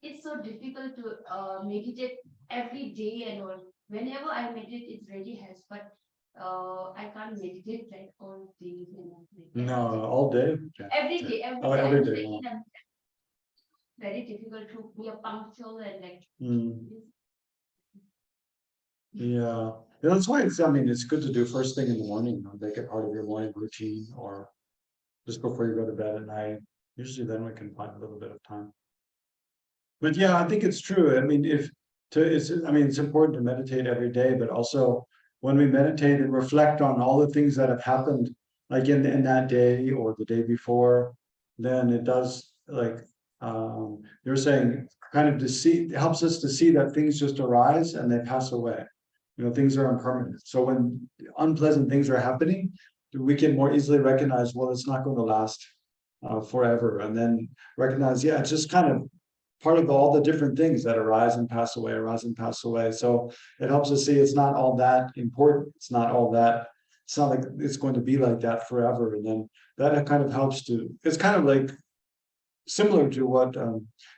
it's so difficult to meditate every day and all. Whenever I meditate, it really helps, but I can't meditate like all days and all. No, all day. Every day, every Oh, day. every I'm day, saying wow. very difficult to be a punctual and like. Yeah, that's why it's good to do first thing in the morning, make it part of your morning routine, or just before you go to bed at night. Usually then we can find a little bit of time. But yeah, I think it's true. It's important to meditate every day, but also when we meditate and reflect on all the things that have happened, like in that day or the day before, then it does, like you're saying, kind of it helps us to see that things just arise and they pass away. Things are impermanent. So when unpleasant things are happening, we can more easily recognize, well, it's not going to last forever, and then recognize, it's just kind of part of all the different things that arise and pass away, arise and pass away. So it helps us see it's not all that important. It's not like it's going to be like that forever. And then that kind of helps it's kind of like similar to what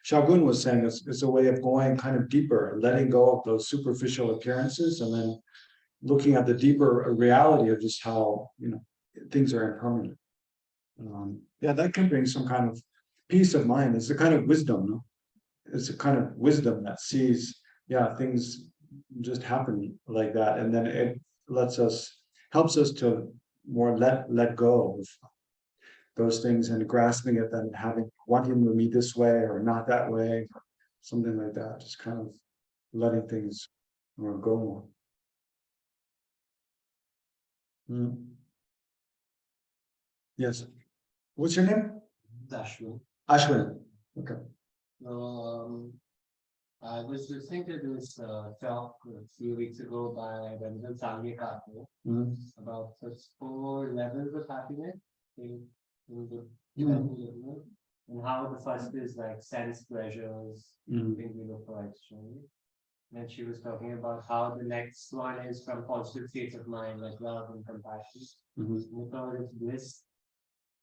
Shagun was saying. It's a way of going kind of deeper, letting go of those superficial appearances, and then looking at the deeper reality of just how things are impermanent. Yeah, that can bring some kind of peace of mind. It's a kind of wisdom, no? It's a kind of wisdom that sees, yeah, things just happen like that, and then it helps us to more let go of those things and grasping it, then wanting to be this way or not that way, something like that. Just kind of letting things go more. Yes. What's your name? Ashwin. Ashwin. Okay. I was listening to this talk a few weeks ago by Choe Khor Sum about the 4 levels of happiness in the and how the first is like sense pleasures, things we look for externally. And she was talking about how the next one is from positive states of mind, like love and compassion. And the third is bliss,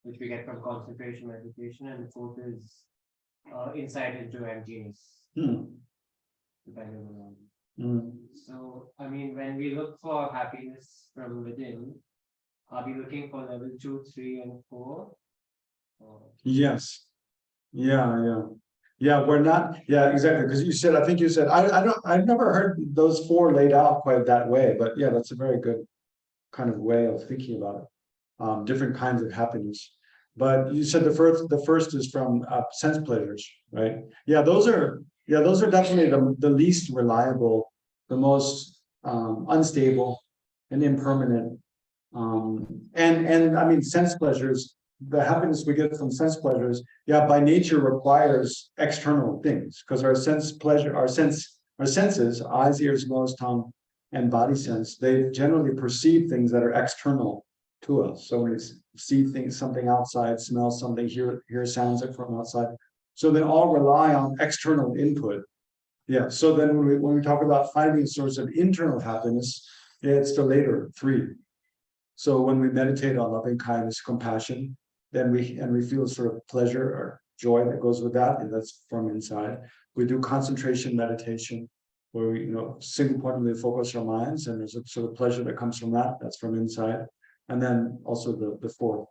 which we get from concentration, meditation, and the fourth is insight into emptiness. Depending on So, I mean, when we look for happiness from within, are we looking for level 2, 3, and 4? Yes. Yeah, we're not. Yeah, exactly. Because I think you said, I've never heard those 4 laid out quite that way, but yeah, that's a very good kind of way of thinking about it. Different kinds of happiness. But you said the first is from sense pleasures, right? Yeah, those are definitely the least reliable, the most unstable and impermanent. And I mean, sense pleasures, the happiness we get from sense pleasures, yeah, by nature requires external things, because our senses, eyes, ears, nose, tongue, and body sense, they generally perceive things that are external to us. So when we see something outside, smell something, hear sounds from outside, so they all rely on external input. Yeah. So then when we talk about finding a source of internal happiness, it's the later 3. So when we meditate on loving kindness, compassion, then we feel sort of pleasure or joy that goes with that, and that's from inside. We do concentration meditation, where we single-pointedly focus our minds, and there's a sort of pleasure that comes from that. That's from inside. And then also the 4th,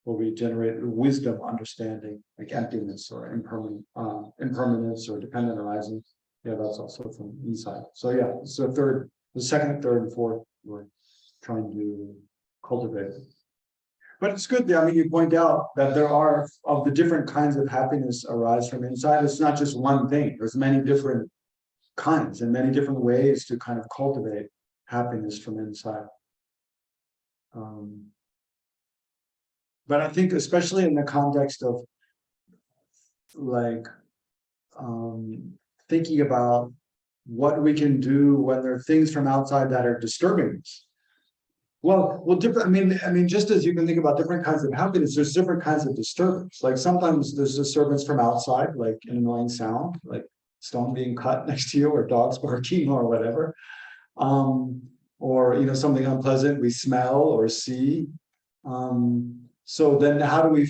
where we generate wisdom, understanding, like emptiness or impermanence or dependent arising. Yeah, that's also from inside. So yeah, so the second, third, and 4th, we're trying to cultivate. But it's good. I mean, you point out that there are, of the different kinds of happiness arise from inside. It's not just one thing. There's many different kinds and many different ways to kind of cultivate happiness from inside. But I think especially in the context of like thinking about what we can do when there are things from outside that are disturbing us. Well, different. I mean, just as you can think about different kinds of happiness, there's different kinds of disturbance. Like sometimes there's disturbance from outside, like an annoying sound, like stone being cut next to you, or dogs barking, or whatever, or something unpleasant we smell or see. So then, how do we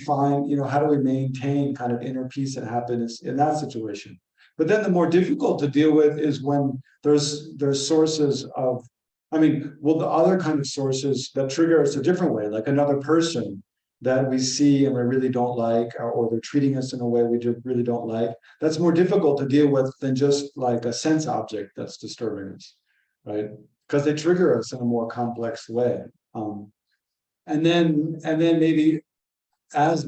maintain kind of inner peace and happiness in that situation? But then the more difficult to deal with is when there's sources of, the other kind of sources that trigger us a different way, like another person that we see and we really don't like, or they're treating us in a way we really don't like. That's more difficult to deal with than just like a sense object that's disturbing us, right? Because they trigger us in a more complex way. And then maybe as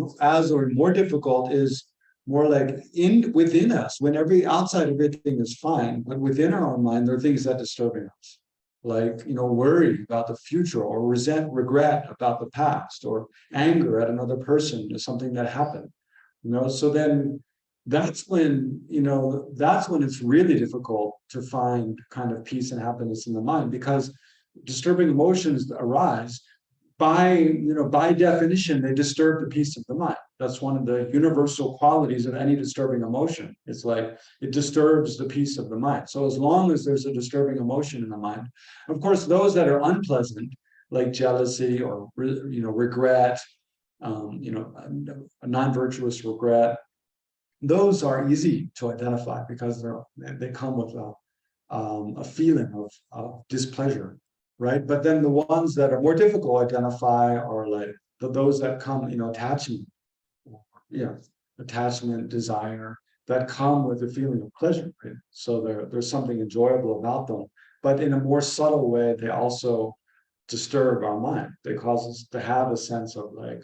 or more difficult is more like within us, when outside everything is fine, but within our own mind, there are things that are disturbing us. Like, worry about the future, or regret about the past, or anger at another person is something that happened, so then that's when it's really difficult to find kind of peace and happiness in the mind, because disturbing emotions arise by definition, they disturb the peace of the mind. That's one of the universal qualities of any disturbing emotion. It's like it disturbs the peace of the mind. So as long as there's a disturbing emotion in the mind, of course, those that are unpleasant, like jealousy or regret, a non-virtuous regret, those are easy to identify because they come with a feeling of displeasure, right? But then the ones that are more difficult to identify are like those that come, attachment, attachment, desire, that come with a feeling of pleasure, right? So there's something enjoyable about them, but in a more subtle way, they also disturb our mind. They cause us to have a sense of like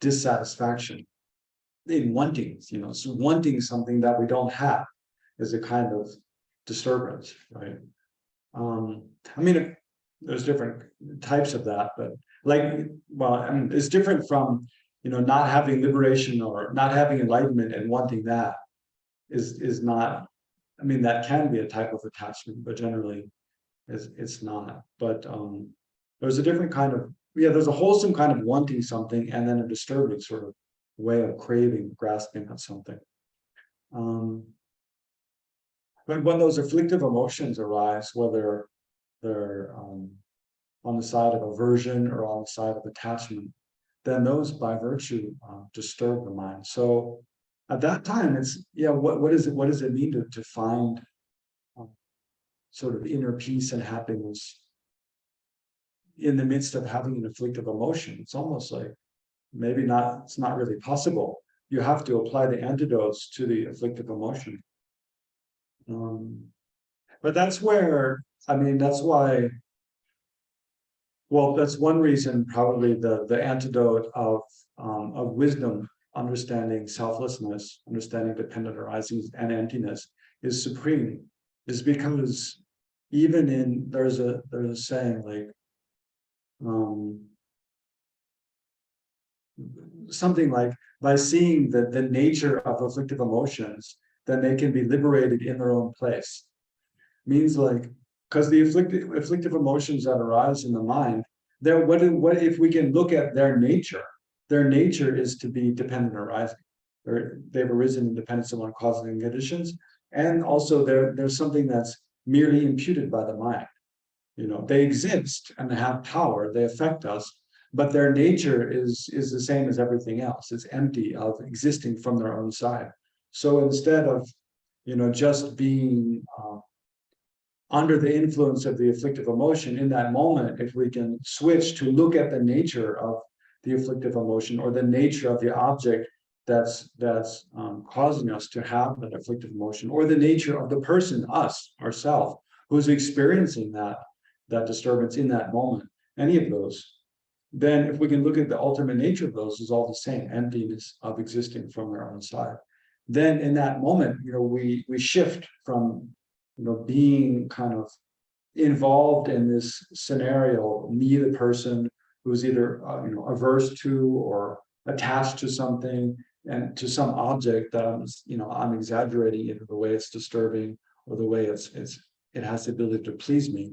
dissatisfaction in wanting, so wanting something that we don't have is a kind of disturbance, right? I mean, there's different types of that, but it's different from, not having liberation or not having enlightenment and wanting that is not, that can be a type of attachment, but generally it's not. But there's a different kind of, there's a wholesome kind of wanting something and then a disturbing sort of way of craving, grasping at something. But when those afflictive emotions arise, whether they're on the side of aversion or on the side of attachment, then those by virtue disturb the mind. So at that time, it's what does it mean to find sort of inner peace and happiness in the midst of having an afflictive emotion? It's almost like it's not really possible. You have to apply the antidotes to the afflictive emotion. But that's where, that's why, that's one reason probably the antidote of wisdom, understanding selflessness, understanding dependent arisings and emptiness is supreme, is because even there's a saying like, something like, by seeing the nature of afflictive emotions, then they can be liberated in their own place. Means like, because the afflictive emotions that arise in the mind, what if we can look at their nature? Their nature is to be dependent arising. They've arisen in dependence upon causes and conditions, and also there's something that's merely imputed by the mind. They exist and they have power, they affect us, but their nature is the same as everything else. It's empty of existing from their own side. So instead of, just being under the influence of the afflictive emotion in that moment, if we can switch to look at the nature of the afflictive emotion or the nature of the object that's causing us to have that afflictive emotion, or the nature of the person, us, ourselves, who's experiencing that disturbance in that moment, any of those, then if we can look at the ultimate nature of those is all the same, emptiness of existing from their own side, then in that moment, we shift from, being kind of involved in this scenario, me, the person who's either, averse to or attached to something and to some object that I'm exaggerating into the way it's disturbing or the way it has the ability to please me.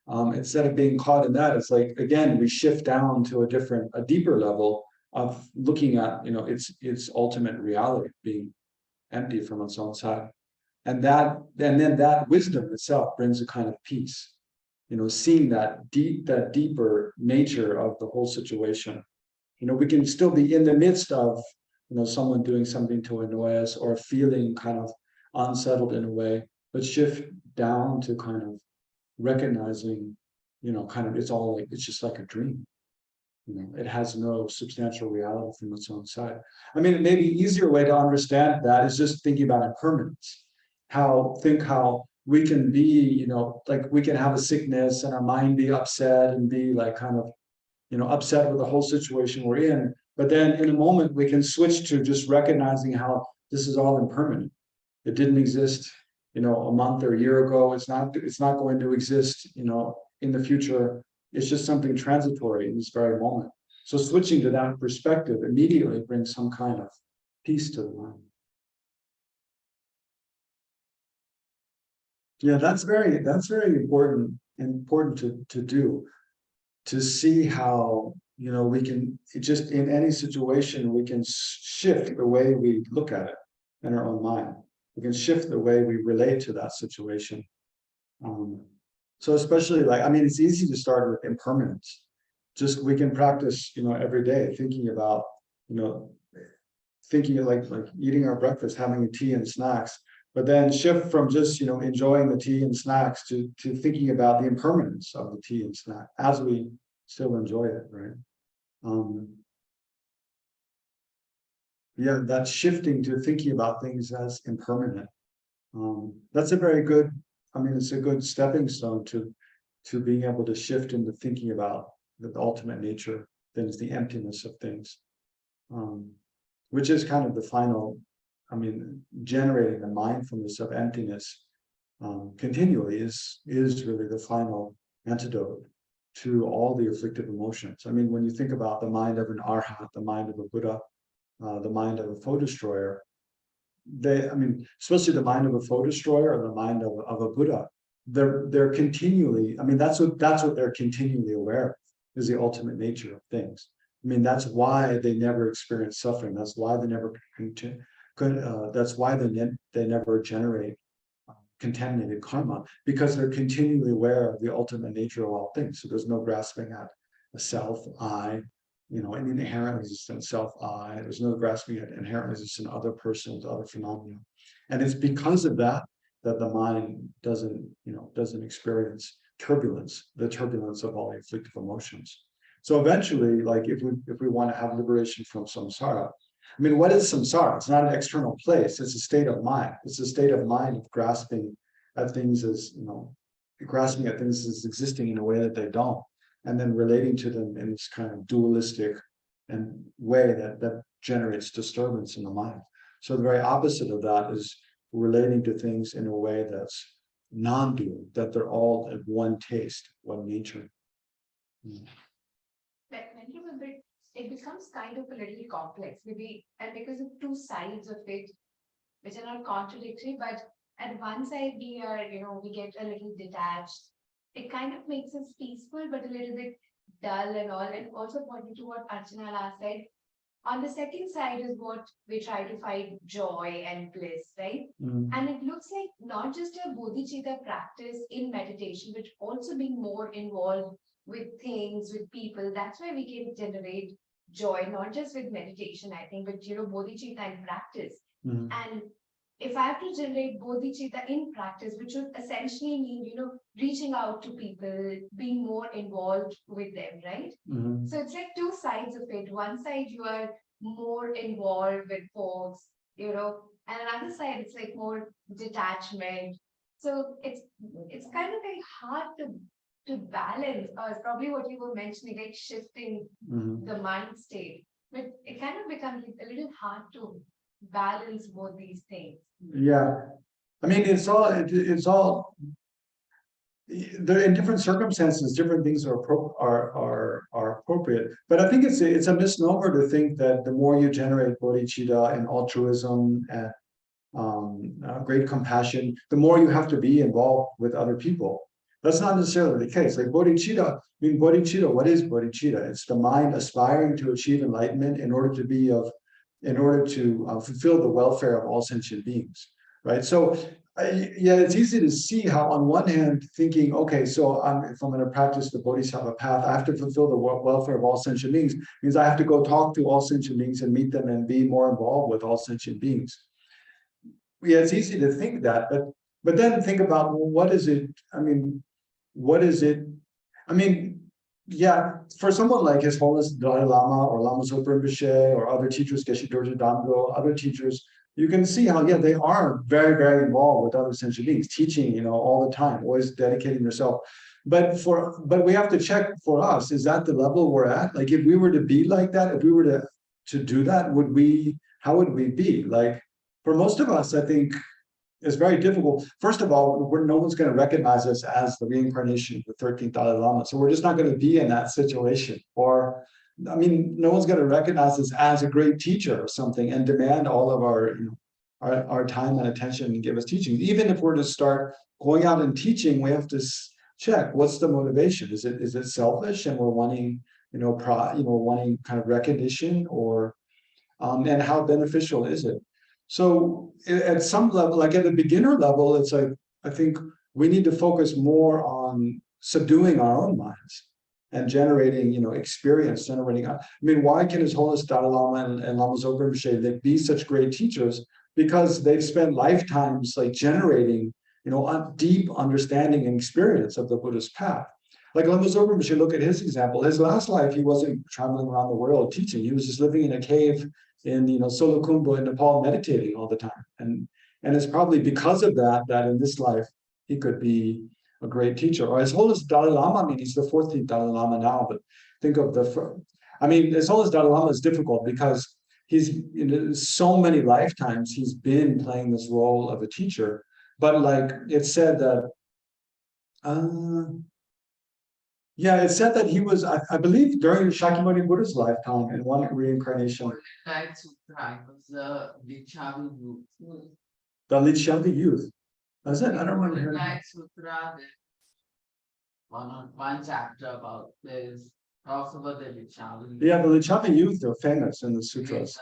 Instead of being caught in that, it's like, again, we shift down to a deeper level of looking at, its ultimate reality, being empty from its own side. And then that wisdom itself brings a kind of peace, seeing that deeper nature of the whole situation. We can still be in the midst of, someone doing something to annoy us or feeling kind of unsettled in a way, but shift down to kind of recognizing, it's just like a dream. It has no substantial reality from its own side. Maybe easier way to understand that is just thinking about impermanence. How we can be, like we can have a sickness and our mind be upset and be like kind of, upset with the whole situation we're in. But then in a moment we can switch to just recognizing how this is all impermanent. It didn't exist, a month or a year ago. It's not going to exist, in the future. It's just something transitory in this very moment. So switching to that perspective immediately brings some kind of peace to the mind. Yeah, that's very important to do, to see how, we can just in any situation, we can shift the way we look at it in our own mind. We can shift the way we relate to that situation. So especially it's easy to start with impermanence. Just we can practice, every day thinking about, thinking like eating our breakfast, having a tea and snacks, but then shift from just enjoying the tea and snacks to thinking about the impermanence of the tea and snack as we still enjoy it, right? Yeah, that shifting to thinking about things as impermanent. That's a very good, it's a good stepping stone to being able to shift into thinking about the ultimate nature of things, the emptiness of things, which is kind of the final, generating the mindfulness of emptiness continually is really the final antidote to all the afflictive emotions. When you think about the mind of an arhat, the mind of a Buddha, the mind of a foe destroyer, especially the mind of a foe destroyer or the mind of a Buddha, they're continually, that's what they're continually aware of, is the ultimate nature of things. That's why they never experience suffering. That's why they never that's why they never generate contaminated karma, because they're continually aware of the ultimate nature of all things. So there's no grasping at a self, I, an inherent existent self, I. There's no grasping at inherent existent other persons, other phenomena. And it's because of that the mind doesn't experience turbulence, the turbulence of all the afflictive emotions. So eventually, like if we want to have liberation from samsara, what is samsara? It's not an external place. It's a state of mind. It's a state of mind of grasping at things as, grasping at things as existing in a way that they don't, and then relating to them in this kind of dualistic and way that generates disturbance in the mind. So the very opposite of that is relating to things in a way that's non-dual, that they're all at one taste, one nature. Like when you a bit, it becomes kind of a little complex, maybe, and because of two sides of it, which are not contradictory, but at one side we are, we get a little detached. It kind of makes us peaceful, but a little bit dull and all. And also pointing to what Archana last said, on the second side is what we try to find joy and bliss, right? And it looks like not just a bodhicitta practice in meditation, but also being more involved with things, with people. That's why we can generate joy, not just with meditation, I think, but bodhicitta in practice. And if I have to generate bodhicitta in practice, which would essentially mean, reaching out to people, being more involved with them, right? So it's like two sides of it. One side, you are more involved with folks, and another side, it's like more detachment. So it's kind of very hard to balance, or probably what you were mentioning, like shifting the mind state. But it kind of becomes a little hard to balance both these things. Yeah, it's all there in different circumstances. Different things are appropriate, but I think it's a misnomer to think that the more you generate bodhicitta and altruism and great compassion, the more you have to be involved with other people. That's not necessarily the case. Like bodhicitta, bodhicitta, what is bodhicitta? It's the mind aspiring to achieve enlightenment in order to fulfill the welfare of all sentient beings, right? So, it's easy to see how, on one hand, thinking, okay, so if I'm going to practice the bodhisattva path, I have to fulfill the welfare of all sentient beings. Means I have to go talk to all sentient beings and meet them and be more involved with all sentient beings. Yeah, it's easy to think that, but then think about, well, what is it? What is it? Yeah, for someone like His Holiness Dalai Lama or Lama Zopa Rinpoche or other teachers, Geshe Dorje Damgo, other teachers, you can see how, they are very, very involved with other sentient beings, teaching, all the time, always dedicating themselves. But we have to check for us, is that the level we're at? Like, if we were to be like that, if we were to do that, how would we be? Like, for most of us, I think it's very difficult. First of all, no one's going to recognize us as the reincarnation of the 13th Dalai Lama. So we're just not going to be in that situation. Or, no one's going to recognize us as a great teacher or something and demand all of our time and attention and give us teaching. Even if we're to start going out and teaching, we have to check what's the motivation. Is it selfish and we're wanting, wanting kind of recognition, or and how beneficial is it? So at some level, like at the beginner level, it's like, I think we need to focus more on subduing our own minds. and generating, experience, generating. I mean, why can His Holiness Dalai Lama and Lama Zopa Rinpoche they be such great teachers? Because they've spent lifetimes like generating, deep understanding and experience of the Buddhist path. Like Lama Zopa Rinpoche, look at his example. His last life, he wasn't traveling around the world teaching. He was just living in a cave in, Solukhumbu in Nepal, meditating all the time. And it's probably because of that in this life he could be a great teacher. Or His Holiness Dalai Lama, I mean, he's the 14th Dalai Lama now, but think of His Holiness Dalai Lama is difficult because he's in so many lifetimes he's been playing this role of a teacher. But like it's said that, it's said that he was, I believe, during Shakyamuni Buddha's lifetime in one reincarnation. Right, Sutra was the Lichavi youth. The Lichavi youth. Is it? I don't remember hearing. Right, Sutra, one chapter about this talks about the Lichavi. Yeah, the Lichavi youth are famous in the sutras.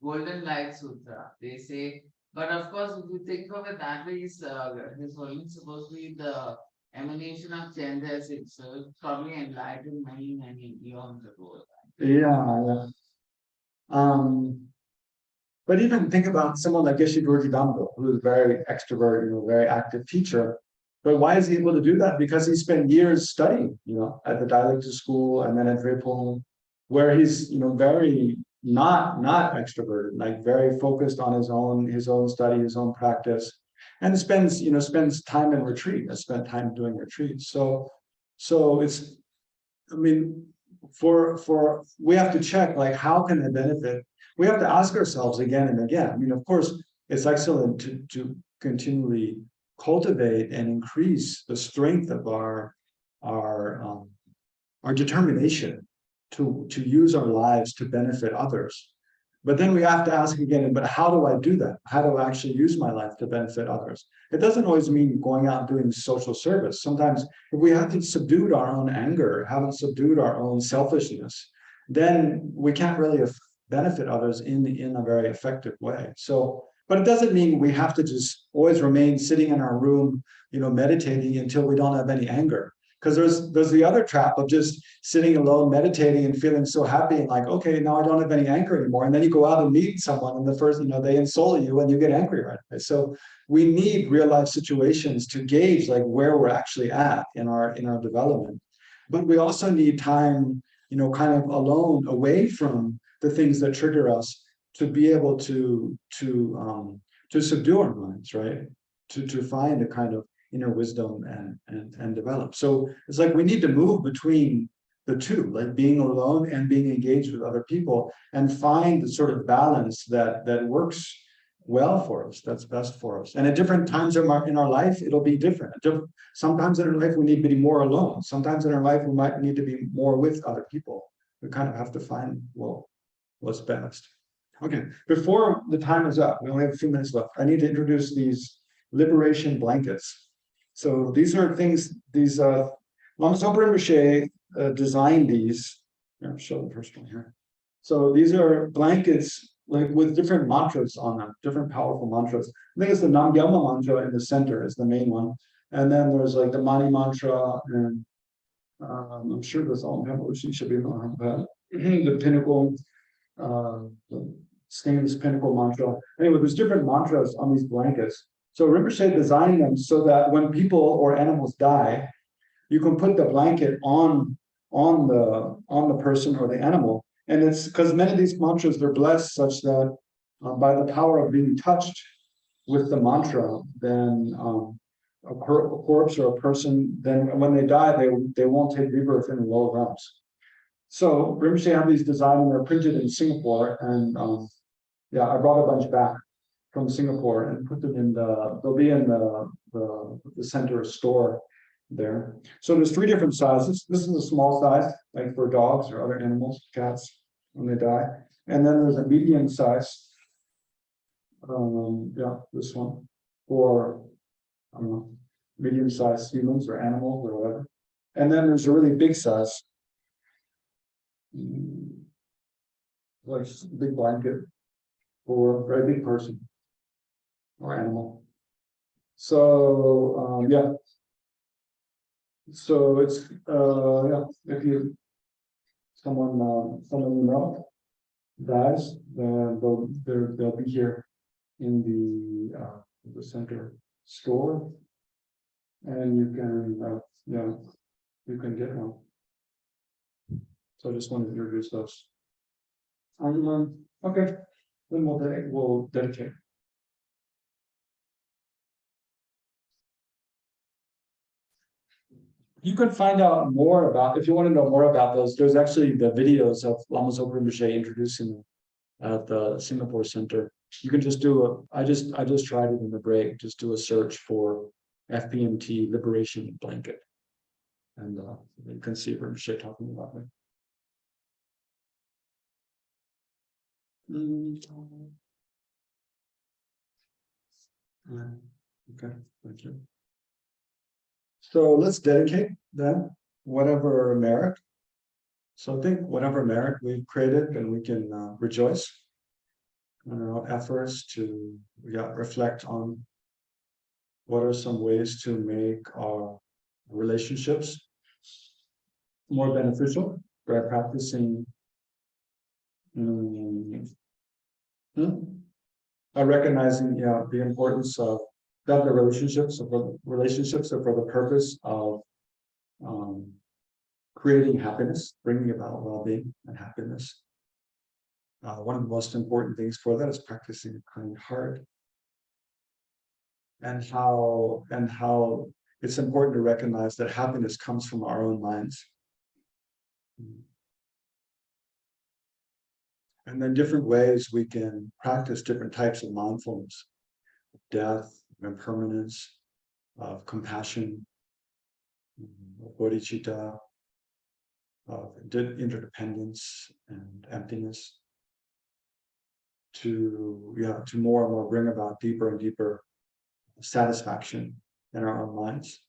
Golden Light Sutra, they say. But of course, if you think of it that way, His Holiness supposed to be the emanation of Chandra itself, probably enlightened many eons ago. Yeah. But even think about someone like Geshe Dorji Damdo, who is very extrovert, very active teacher. But why is he able to do that? Because he spent years studying, at the dialectic school and then at Drepung, where he's, very not extroverted, like very focused on his own study, his own practice, and spends time in retreat, has spent time doing retreats. So it's, I mean, for we have to check like how can it benefit. We have to ask ourselves again and again. I mean, of course, it's excellent to continually cultivate and increase the strength of our determination to use our lives to benefit others. But then we have to ask again, but how do I do that? How do I actually use my life to benefit others? It doesn't always mean going out and doing social service. Sometimes if we haven't subdued our own anger, haven't subdued our own selfishness, then we can't really benefit others in a very effective way. So, but it doesn't mean we have to just always remain sitting in our room, meditating until we don't have any anger. Because there's the other trap of just sitting alone, meditating and feeling so happy and like, okay, now I don't have any anger anymore. And then you go out and meet someone and the first, they insult you and you get angry right away. So we need real life situations to gauge like where we're actually at in our development. But we also need time, kind of alone, away from the things that trigger us to be able to subdue our minds, right? To find a kind of inner wisdom and develop. So it's like we need to move between the two, like being alone and being engaged with other people, and find the sort of balance that works well for us, that's best for us. And at different times in our life, it'll be different. Sometimes in our life we need to be more alone. Sometimes in our life we might need to be more with other people. We kind of have to find what's best. Okay, before the time is up, we only have a few minutes left. I need to introduce these liberation blankets. So these are things, Lama Zopa Rinpoche designed these. I'll show the first one here. So these are blankets like with different mantras on them, different powerful mantras. I think it's the Nam Gyalma mantra in the center is the main one. And then there's like the Mani mantra, and I'm sure there's all should be the pinnacle, the stainless pinnacle mantra. Anyway, there's different mantras on these blankets. So Rinpoche designed them so that when people or animals die, you can put the blanket on the person or the animal. And it's because many of these mantras, they're blessed such that by the power of being touched with the mantra, then a corpse or a person, then when they die, they won't take rebirth in the lower realms. So Rinpoche have these designed and they're printed in Singapore. And I brought a bunch back from Singapore and put them they'll be in the center store there. So there's 3 different sizes. This is a small size, like for dogs or other animals, cats, when they die. And then there's a medium size, this one, for, I don't know, medium-sized humans or animals or whatever. And then there's a really big size, like a big blanket for a very big person or animal. So So it's, yeah, if you, someone you know dies, then they'll be here in the center store, and you can, yeah, you can get one. So I just wanted to introduce those. Okay, then we'll dedicate. You can find out more about, if you want to know more about those, there's actually the videos of Lama Zopa Rinpoche introducing them at the Singapore Center. You can just do I just tried it in the break, just do a search for FPMT Liberation Blanket. And you can see Rinpoche talking about it. Okay, thank you. So let's dedicate then whatever merit. So I think whatever merit we've created, and we can rejoice in our efforts to reflect on what are some ways to make our relationships more beneficial by practicing by recognizing the importance of that the relationships are for the purpose of creating happiness, bringing about well-being and happiness. One of the most important things for that is practicing a kind heart, and how it's important to recognize that happiness comes from our own minds. And then different ways we can practice different types of mindfulness, of death, of impermanence, of compassion, of bodhicitta, of interdependence and emptiness, to more and more bring about deeper and deeper satisfaction in our own minds.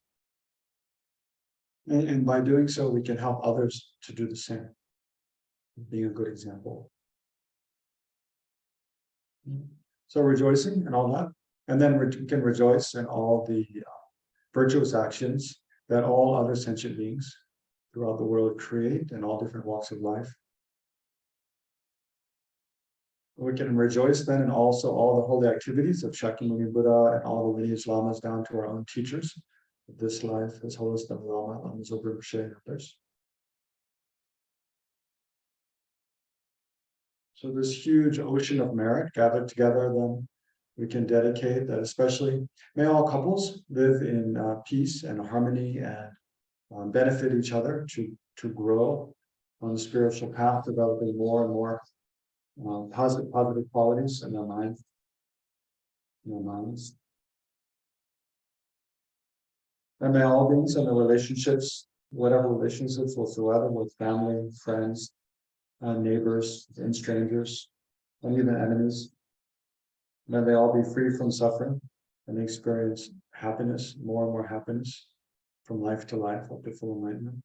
And by doing so, we can help others to do the same, being a good example. So rejoicing and all that, and then we can rejoice in all the virtuous actions that all other sentient beings throughout the world create in all different walks of life. We can rejoice then in also all the holy activities of Shakyamuni Buddha and all the lineage lamas down to our own teachers of this life, as well as the Lama, Lama Zopa Rinpoche, and others. So this huge ocean of merit gathered together, then we can dedicate that, especially may all couples live in peace and harmony and benefit each other to grow on the spiritual path, developing more and more positive qualities in their minds. And may all beings and their relationships, whatever relationships whatsoever, with family, friends, neighbors, and strangers, and even enemies, may they all be free from suffering and experience happiness, more and more happiness from life to life up to full enlightenment.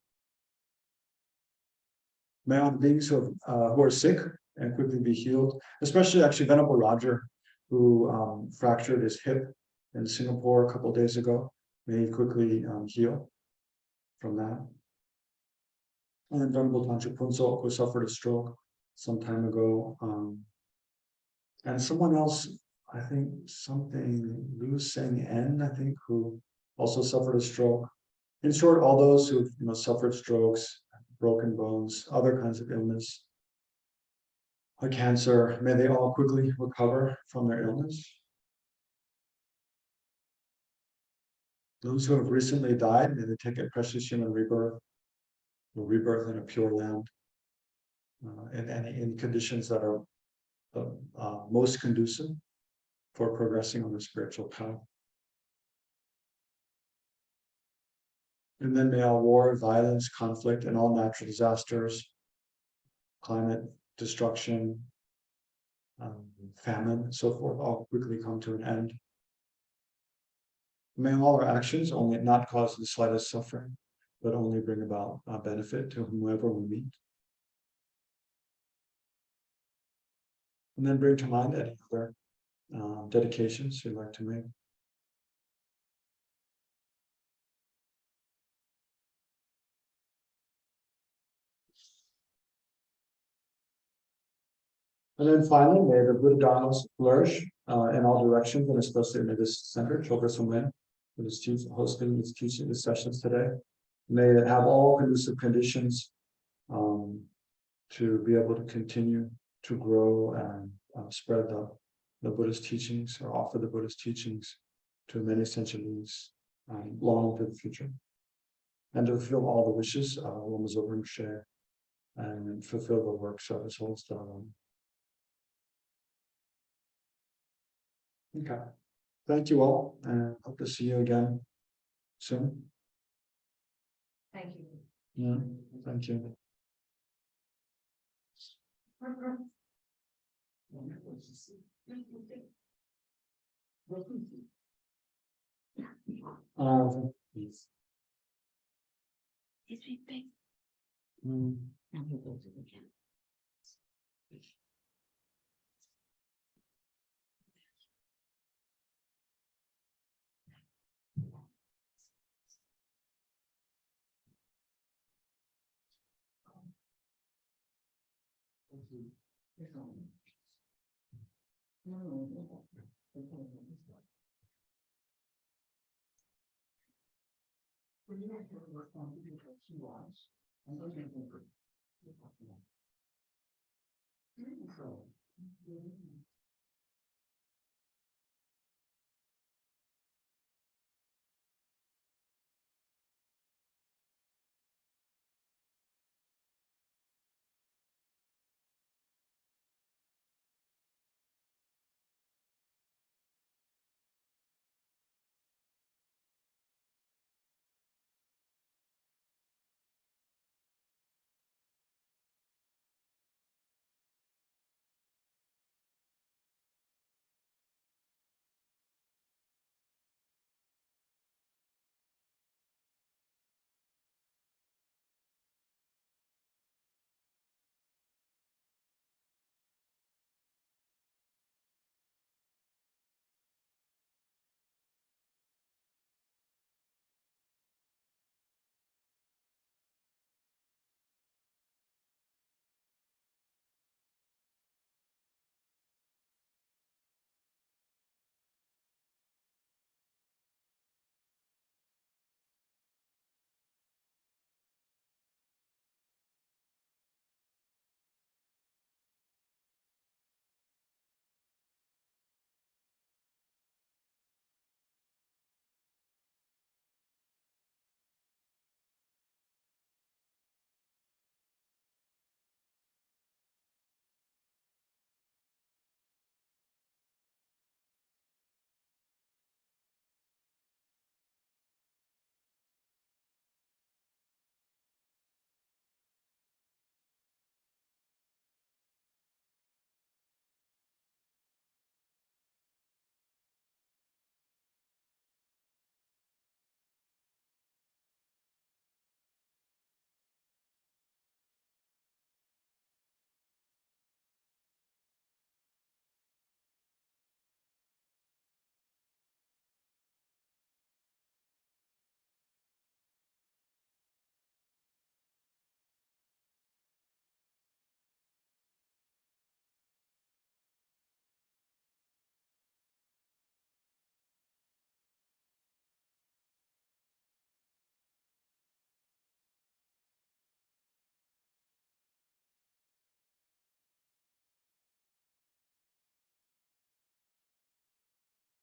May all beings who are sick and quickly be healed, especially actually Venerable Roger, who fractured his hip in Singapore a couple of days ago. May he quickly heal from that. And Venerable Tantra Punso, who suffered a stroke some time ago. And someone else, I think something, Lu Seng En, I think, who also suffered a stroke. In short, all those who suffered strokes, broken bones, other kinds of illness, a cancer, may they all quickly recover from their illness. Those who have recently died, may they take a precious human rebirth, or rebirth in a pure land, in conditions that are most conducive for progressing on the spiritual path. And then may all war, violence, conflict, and all natural disasters, climate destruction, famine, and so forth, all quickly come to an end. May all our actions only not cause the slightest suffering, but only bring about benefit to whomever we meet. And then bring to mind any other dedications you'd like to make. And then finally, may the Buddha Dharmas flourish in all directions, and especially in this center, Choe Khor Sum Ling, who is hosting this teaching, the sessions today. May it have all conducive conditions to be able to continue to grow and spread the Buddhist teachings, or offer the Buddhist teachings to many centuries long into the future. And to fulfill all the wishes of Lama Zopa Rinpoche and fulfill the works of his whole style. Okay. Thank you all, and hope to see you again soon. Thank you. Yeah, thank you. Please. This week, big. Mm. Now we'll go to the camp.